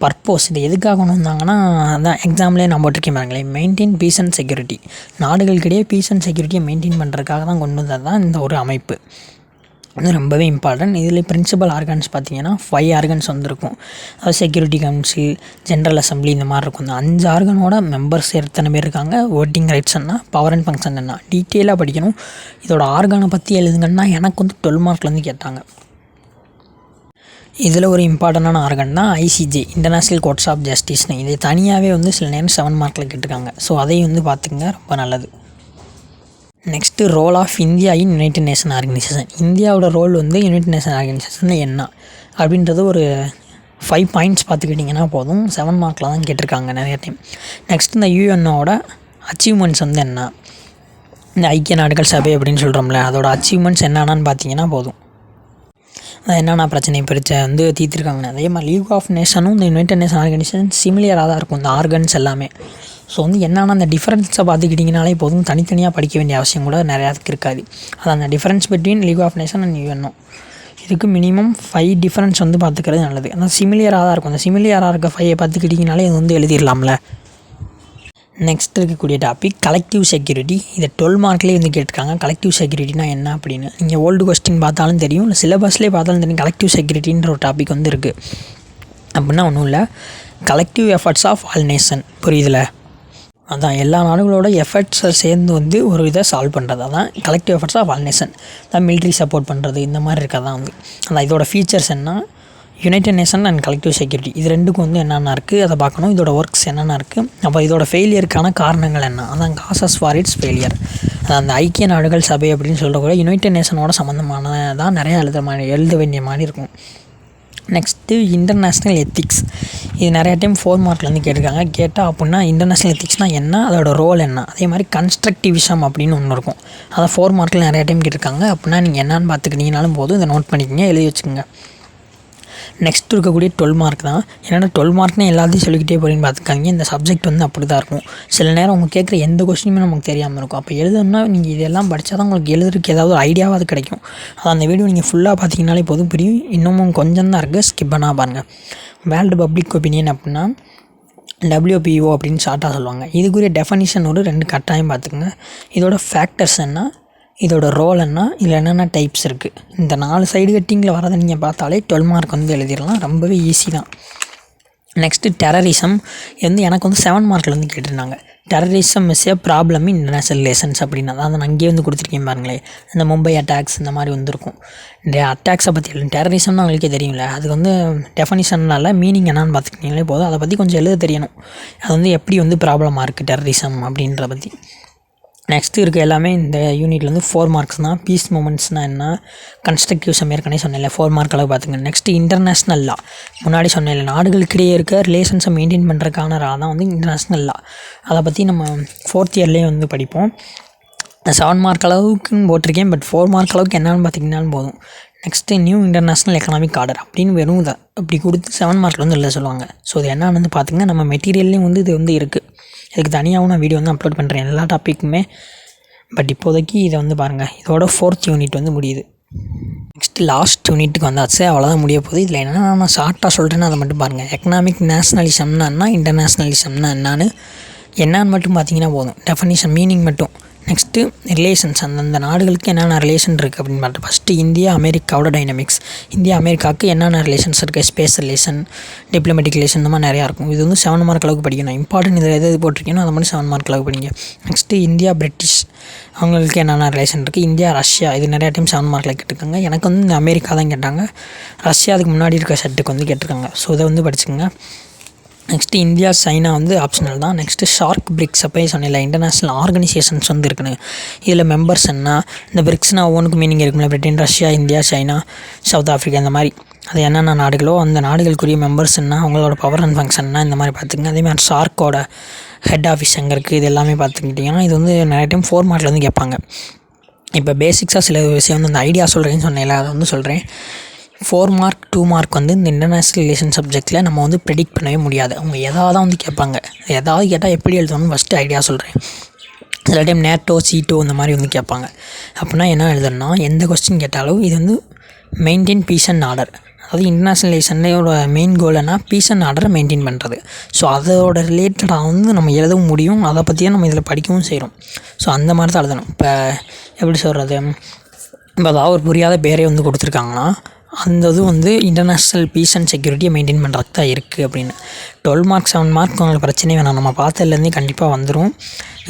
பர்பஸ் இது எதுக்காக கொண்டு வந்தாங்கன்னா, அதான் எக்ஸாம்லேயே நான் போட்டிருக்கேன் பாருங்களேன், மெயின்டைன் பீஸ் அண்ட் செக்யூரிட்டி. நாடுகளுக்கிடையே பீஸ் அண்ட் செக்யூரிட்டியை மெயின்டைன் பண்ணுறதுக்காக தான் கொண்டு வந்தது தான் இந்த ஒரு அமைப்பு. இது ரொம்பவே இம்பார்ட்டன்ட். இதில் பிரின்சிபல் ஆர்கன்ஸ் பார்த்திங்கன்னா 5 ஆர்கன்ஸ் வந்துருக்கும். அதாவது செக்யூரிட்டி கவுன்சில், ஜென்ரல் அசம்பிளி இந்த மாதிரி இருக்கும். இந்த 5 ஆர்கனோட மெம்பர்ஸ் எத்தனை பேர் இருக்காங்க, ஓட்டிங் ரைட்ஸ் என்ன, பவர் அண்ட் ஃபங்க்ஷன் என்ன, டீட்டெயிலாக படிக்கணும். இதோட ஆர்கானை பற்றி எழுதுங்கன்னா எனக்கு வந்து 12 மார்க்லேருந்து கேட்டாங்க. இதில் ஒரு இம்பார்ட்டண்டான ஆர்கன் தான் ஐசிஜே, இன்டர்நேஷ்னல் கோர்ட்ஸ் ஆஃப் ஜஸ்டிஸ்னு. இது தனியாகவே வந்து சில நேரம் 7 மார்க்கில் கேட்டிருக்காங்க. ஸோ அதையும் வந்து பார்த்துங்க, ரொம்ப நல்லது. Next role of India in united nation organisation. இந்தியாவோட ரோல் வந்து யுனைடெட் நேஷன் ஆர்கனைசேஷனில் என்ன அப்படின்றது ஒரு 5 பாயிண்ட்ஸ் பார்த்துக்கிட்டிங்கன்னா போதும். 7 மார்க்கில் தான் கேட்டிருக்காங்க நிறைய டைம். நெக்ஸ்ட் இந்த யூஎன்னோட அச்சீவ்மெண்ட்ஸ் வந்து என்ன, இந்த ஐக்கிய நாடுகள் சபை அப்படின்னு சொல்கிறோம்ல, அதோட அச்சீவ்மெண்ட்ஸ் என்னென்னு பார்த்தீங்கன்னா போதும். என்னென்ன பிரச்சனை வந்து தீர்த்துருக்காங்கன்னு. அதே மாதிரி லீக் ஆஃப் நேஷனும் இந்த யுனைடெட் நேஷன் ஆர்கனைசேஷன் சிமிலியராக தான் இருக்கும், இந்த ஆர்கன்ஸ் எல்லாமே. ஸோ வந்து என்னென்னா அந்த டிஃப்ரென்ஸை பார்த்துக்கிட்டிங்கனாலே போதும், தனித்தனியாக படிக்க வேண்டிய அவசியம் கூட நிறையாத்துக்கு இருக்காது. அது அந்த difference between league of nation and UNO, இதுக்கு மினிமம் 5 டிஃப்ரென்ஸ் வந்து பார்த்துக்கிறது நல்லது. ஆனால் சிமிலியராக தான் இருக்கும். அந்த சிமிலியராக இருக்க 5 பார்த்துக்கிட்டிங்கனாலே இது வந்து எழுதிடலாம்ல. நெக்ஸ்ட் இருக்கக்கூடிய டாபிக் கலெக்டிவ் செக்யூரிட்டி. இதை 12 மார்க்லேயே வந்து கேட்டிருக்காங்க. கலெக்டிவ் செக்யூரிட்டினா என்ன அப்படின்னு நீங்கள் ஓல்டு கொஸ்டின் பார்த்தாலும் தெரியும், இல்லை சிலபஸ்லேயே பார்த்தாலும் தெரியும். கலெக்டிவ் செக்யூரிட்டின்ற ஒரு டாபிக் வந்து இருக்குது. அப்படின்னா ஒன்றும் இல்லை, collective efforts of all nation. புரியுதில்ல, அதான் எல்லா நாடுகளோட எஃபர்ட்ஸை சேர்ந்து வந்து ஒரு இதை சால்வ் பண்ணுறது. அதான் collective efforts of all nation. அதான் மிலிட்ரி சப்போர்ட் பண்ணுறது, இந்த மாதிரி இருக்கதான் வந்து. அதான் இதோட ஃபீச்சர்ஸ் என்ன, united nation and collective security, இது ரெண்டுக்கும் வந்து என்னென்ன இருக்குது அதை பார்க்கணும். இதோட ஒர்க்ஸ் என்னென்ன இருக்குது, அப்போ இதோட ஃபெயிலியருக்கான காரணங்கள் என்ன, அதான் காசஸ் ஃபார் இட்ஸ் ஃபெயிலியர். அந்த ஐக்கிய நாடுகள் சபை அப்படின்னு சொல்கிறக்கூட யுனைடெட் நேஷனோட சம்மந்தமானதான் நிறையா எழுத வேண்டிய மாதிரி இருக்கும். Next international ethics. இது நிறையா டைம் 4 மார்க்லேருந்து கேட்டிருக்காங்க. கேட்டால் அப்படின்னா இன்டர்நேஷ்னல் எத்திக்ஸ்னால் என்ன, அதோட ரோல் என்ன. அதே மாதிரி கன்ஸ்ட்ரக்டிவிசம் அப்படின்னு ஒன்று இருக்கும், அதை 4 மார்க்கில் நிறையா டைம் கேட்டிருக்காங்க. அப்படின்னா நீங்கள் என்னான்னு பார்த்துக்கிட்டீங்கனாலும் போதும், இதை நோட் பண்ணிக்கோங்க, எழுதி வச்சுக்கோங்க. நெக்ஸ்ட் இருக்கக்கூடிய 12 மார்க் தான். ஏன்னா 12 மார்க்னே எல்லாத்தையும் சொல்லிக்கிட்டே போகிறீங்கன்னு பார்த்துக்காங்க. இந்த சப்ஜெக்ட் வந்து அப்படி தான் இருக்கும். சில நேரம் அவங்க கேட்குற எந்த கொஸ்டினுமே நமக்கு தெரியாமல் இருக்கும். அப்போ எழுதணும்னா நீங்கள் இதெல்லாம் படித்தா தான் உங்களுக்கு எழுதுறதுக்கு ஏதாவது ஒரு ஐடியாவாக கிடைக்கும். அது அந்த வீடியோ நீங்கள் ஃபுல்லாக பார்த்தீங்கனாலே போதும் புரியும். இன்னமும் கொஞ்சம் தான் இருக்குது, ஸ்கிப் பண்ணால் பாருங்கள். வேர்ல்டு பப்ளிக் ஒப்பீனியன் அப்படின்னா WPO அப்படின்னு ஷார்ட்டாக சொல்லுவாங்க. இதுக்குரிய டெஃபனிஷன் ஒரு 2 கட்டாயம் பார்த்துக்குங்க. இதோட ஃபேக்டர்ஸ் என்ன, இதோட ரோல் என்ன, இதில் என்னென்ன டைப்ஸ் இருக்குது, இந்த 4 சைடு கட்டிங்கில் வரதை நீங்கள் பார்த்தாலே 12 மார்க் வந்து எழுதிடலாம். ரொம்பவே ஈஸி தான். Next terrorism. இது வந்து எனக்கு வந்து 7 மார்க்கில் வந்து கேட்டிருந்தாங்க. Terrorism is a problem in international relations அப்படின்னா தான் நான் அங்கேயே வந்து கொடுத்துருக்கேன் பாருங்களேன். இந்த மும்பை அட்டாக்ஸ் இந்த மாதிரி வந்துருக்கும். இந்த அட்டாக்ஸை பற்றி எழுதும். டெரரிசம்னு அவங்களுக்கே தெரியும்ல, அது வந்து டெஃபனிஷன்னால மீனிங் என்னான்னு பார்த்துக்கிட்டீங்களே போதும். அதை பற்றி கொஞ்சம் எழுத தெரியணும். அது வந்து எப்படி வந்து ப்ராப்ளமாக இருக்குது டெரரிசம் அப்படின்றத பற்றி. நெக்ஸ்ட்டு இருக்க எல்லாமே இந்த யூனிட்டில் வந்து 4 மார்க்ஸ் தான். பீஸ் மூமெண்ட்ஸ்னால் என்ன, கன்ஸ்ட்ரக்டிவிசம் ஏற்கனவே சொன்னேன்ல 4 மார்க் அளவு பார்த்துங்க. நெக்ஸ்ட்டு இன்டர்நேஷ்னல் லா, முன்னாடி சொன்னேன்ல நாடுகளுக்கிடையே இருக்க ரிலேஷன்ஸை மெயின்டைன் பண்ணுறதுக்கான லா தான் வந்து இன்டர்நேஷ்னல் லா. அதை பற்றி நம்ம 4th இயர்லேயே வந்து படிப்போம். 7 மார்க் அளவுக்குன்னு போட்டிருக்கேன், பட் 4 மார்க் அளவுக்கு என்னென்னு பார்த்திங்கனாலும் போதும். Next new international economic order அப்படின்னு வெறும் இதை அப்படி கொடுத்து 7 மார்க்கில் வந்து எழுத சொல்லுவாங்க. ஸோ இது என்னன்னு வந்து பார்த்துங்க. நம்ம மெட்டீரியல்லையும் வந்து இது வந்து இருக்குது. இதுக்கு தனியாகவும் நான் வீடியோ வந்து அப்லோட் பண்ணுறேன் எல்லா டாப்பிக்குமே. பட் இப்போதைக்கு இதை வந்து பாருங்கள், இதோட 4th யூனிட் வந்து முடியுது. நெக்ஸ்ட்டு லாஸ்ட் யூனிட்டுக்கு வந்தாச்சு, அவ்வளோதான் முடிய போகுது. இதில் என்னென்னா நான் ஷார்ட்டாக சொல்கிறேன்னா அதை மட்டும் பாருங்கள். எக்கனாமிக் நேஷ்னலிசம்னா என்ன, இன்டர்நேஷ்னலிசம்னா என்னான்னு மட்டும் பார்த்தீங்கன்னா போதும். டெஃபனிஷன் மீனிங் மட்டும். நெக்ஸ்ட்டு ரிலேஷன்ஸ், அந்தந்த நாடுகளுக்கு என்னென்ன ரிலேஷன் இருக்குது அப்படின்னு பார்த்து. ஃபஸ்ட்டு இந்தியா அமெரிக்காவோட டைனமிக்ஸ். இந்தியா அமெரிக்காவுக்கு என்னென்ன ரிலேஷன்ஸ் இருக்குது, ஸ்பேஸ் ரிலேஷன், டிப்ளமேட்டிக் ரிலேஷன், இந்த மாதிரி நிறையா இருக்கும். இது வந்து 7 மார்க் அளவுக்கு படிக்கணும். இம்பார்ட்டன்ட் இதில் எது போட்டிருக்கீங்கன்னா அதை மட்டும் 7 மார்க் அளவுக்கு படிங்க. நெக்ஸ்ட்டு இந்தியா பிரிட்டிஷ், அவங்களுக்கு என்னென்ன ரிலேஷன் இருக்குது. இந்தியா ரஷ்யா, இது நிறையா டைம் 7 மார்க்கில் கேட்டிருக்காங்க. எனக்கு வந்து இந்த அமெரிக்கா தான் கேட்டாங்க. ரஷ்யா அதுக்கு முன்னாடி இருக்க செட்டுக்கு வந்து கேட்டிருக்காங்க. ஸோ இதை வந்து படிச்சுக்கோங்க. நெக்ஸ்ட்டு இந்தியா சைனா வந்து ஆப்ஷனல் தான். நெக்ஸ்ட்டு ஷார்க் பிரிக்ஸ் அப்போ சொன்னேன்ல இன்டர்நேஷ்னல் ஆர்கனைசேஷன்ஸ் வந்து இருக்குன்னு. இதில் மெம்பர்ஸ் என்ன, இந்த பிரிக்ஸ்னால் ஒவ்வொன்றுக்கு மீனிங் இருக்குல்ல, Britain, Russia, India, China, south Africa, இந்த மாதிரி அது என்னென்ன நாடுகளோ அந்த நாடுகளுக்குரிய மெம்பர்ஸ் என்ன, அவங்களோட பவர் அண்ட் ஃபங்க்ஷன்னா இந்த மாதிரி பார்த்துக்கங்க. அதேமாதிரி ஷார்க்கோட ஹெட் ஆஃபீஸ் எங்கே இருக்குது, இது எல்லாமே பார்த்துக்கிட்டிங்கன்னா இது வந்து நிறைய டைம் 4 மார்க்கில் வந்து கேட்பாங்க. இப்போ பேசிக்ஸாக சில விஷயம் வந்து அந்த ஐடியா சொல்கிறேன்னு சொன்னேன்ல, அதை வந்து சொல்கிறேன். 4 மார்க் 2 மார்க் வந்து இந்த இன்டர்நேஷ்னல் ரிலேஷன் சப்ஜெக்டில் நம்ம வந்து ப்ரெடிக்ட் பண்ணவே முடியாது. அவங்க எதாவது தான் வந்து கேட்பாங்க. எதாவது கேட்டால் எப்படி எழுதணும்னு ஃபஸ்ட்டு ஐடியா சொல்கிறேன். சில டைம் நேட்டோ சீட்டோ இந்த மாதிரி வந்து கேட்பாங்க. அப்படின்னா என்ன எழுதணும்னா, எந்த கொஸ்டின் கேட்டாலும் இது வந்து மெயின்டைன் பீஸ் அண்ட் ஆர்டர். அதாவது இன்டர்நேஷ்னலைசேஷனோட மெயின் கோல் என்ன, பீஸ் அண்ட் ஆர்டரை மெயின்டைன் பண்ணுறது. ஸோ அதோட ரிலேட்டடாக வந்து நம்ம எழுதவும் முடியும், அதை பற்றியே நம்ம இதில் படிக்கவும் செய்கிறோம். ஸோ அந்த மாதிரி தான் எழுதணும். இப்போ எப்படி சொல்கிறது, இப்போ அதாவது ஒரு புரியாத பேரே வந்து கொடுத்துருக்காங்கன்னா அந்த இது வந்து இன்டர்நேஷ்னல் பீஸ் அண்ட் செக்யூரிட்டியை மெயின்டைன் பண்ணுறதுக்கு தான் இருக்குது அப்படின்னு. 12 மார்க் 7 மார்க் உங்களுக்கு பிரச்சனையே வேணாம், நம்ம பார்த்ததுலேருந்தே கண்டிப்பாக வந்துடும்.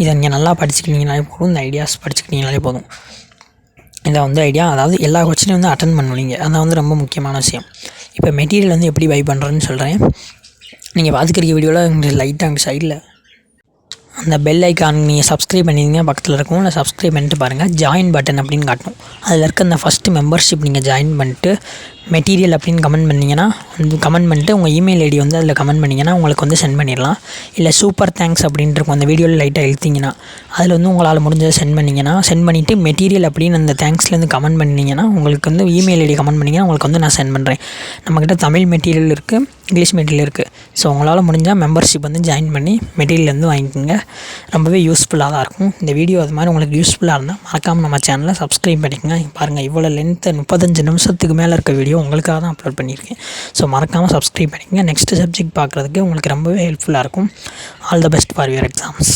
இதை நீங்கள் நல்லா படிச்சுக்கிட்டீங்கனாலே போதும், இந்த ஐடியாஸ் படிச்சுக்கிட்டீங்கனாலே போதும். இதை வந்து ஐடியா, அதாவது எல்லா கொஸ்டினையும் வந்து அட்டன் பண்ணுவீங்க, அதான் வந்து ரொம்ப முக்கியமான விஷயம். இப்போ மெட்டீரியல் வந்து எப்படி பை பண்ணுறேன்னு சொல்கிறேன். நீங்கள் பார்த்துக்கிற வீடியோவில் உங்களுக்கு லைட்டாக அங்கே சைடில் அந்த பெல் ஐக்கான் நீங்கள் சப்ஸ்கிரைப் பண்ணிங்கன்னா பக்கத்தில் இருக்கும், இல்லை சப்ஸ்கிரைப் பண்ணிட்டு பாருங்கள், ஜாயின் பட்டன் அப்படின்னு காட்டும். அதில் இருக்க அந்த ஃபஸ்ட்டு மெம்பர்ஷிப் நீங்கள் ஜாயின் பண்ணிட்டு மெட்டீரியல் அப்படின்னு கமெண்ட் பண்ணிங்கன்னா வந்து கமெண்ட் பண்ணிட்டு உங்கள் இமெயில் ஐடி வந்து அதில் கமெண்ட் பண்ணிங்கன்னா உங்களுக்கு வந்து சென்ட் பண்ணிடலாம். இல்லை சூப்பர் தேங்க்ஸ் அப்படின்ட்டு இருக்கும், அந்த வீடியோவில் லைட்டாக எழுத்திங்கன்னா அதில் வந்து உங்களால் முடிஞ்சதை சென்ட் பண்ணிவிட்டு மெட்டீரியல் அப்படின்னு அந்த தேங்க்ஸ்லேருந்து கமெண்ட் பண்ணிங்கன்னா உங்களுக்கு வந்து இமெயில் ஐடி கமெண்ட் பண்ணிங்கன்னா உங்களுக்கு வந்து நான் சென்ட் பண்ணுறேன். நம்மக்கிட்ட தமிழ் மெட்டீரியல் இருக்குது, இங்கிலீஷ் மெட்டீரியல் இருக்குது. ஸோ உங்களால் முடிஞ்சால் மெம்பர்ஷிப் வந்து ஜாயின் பண்ணி மெட்டீரியல் வந்து வாங்கிக்கோங்க, ரொம்பவே யூஸ்ஃபுல்லாக தான் இருக்கும். இந்த வீடியோ அது மாதிரி உங்களுக்கு யூஸ்ஃபுல்லாக இருந்தால் மறக்காமல் நம்ம சேனலை சப்ஸ்கிரைப் பண்ணிக்கோங்க. பாருங்கள், இவ்வளோ லென்த்து 35 நிமிஷத்துக்கு மேலே இருக்க வீடியோ உங்களுக்காக தான் அப்லோட் பண்ணியிருக்கேன். ஸோ மறக்காமல் சப்ஸ்கிரைப் பண்ணிக்கோங்க. நெக்ஸ்ட் சப்ஜெக்ட் பார்க்குறதுக்கு உங்களுக்கு ரொம்பவே ஹெல்ப்ஃபுல்லாக இருக்கும். All the best for your exams.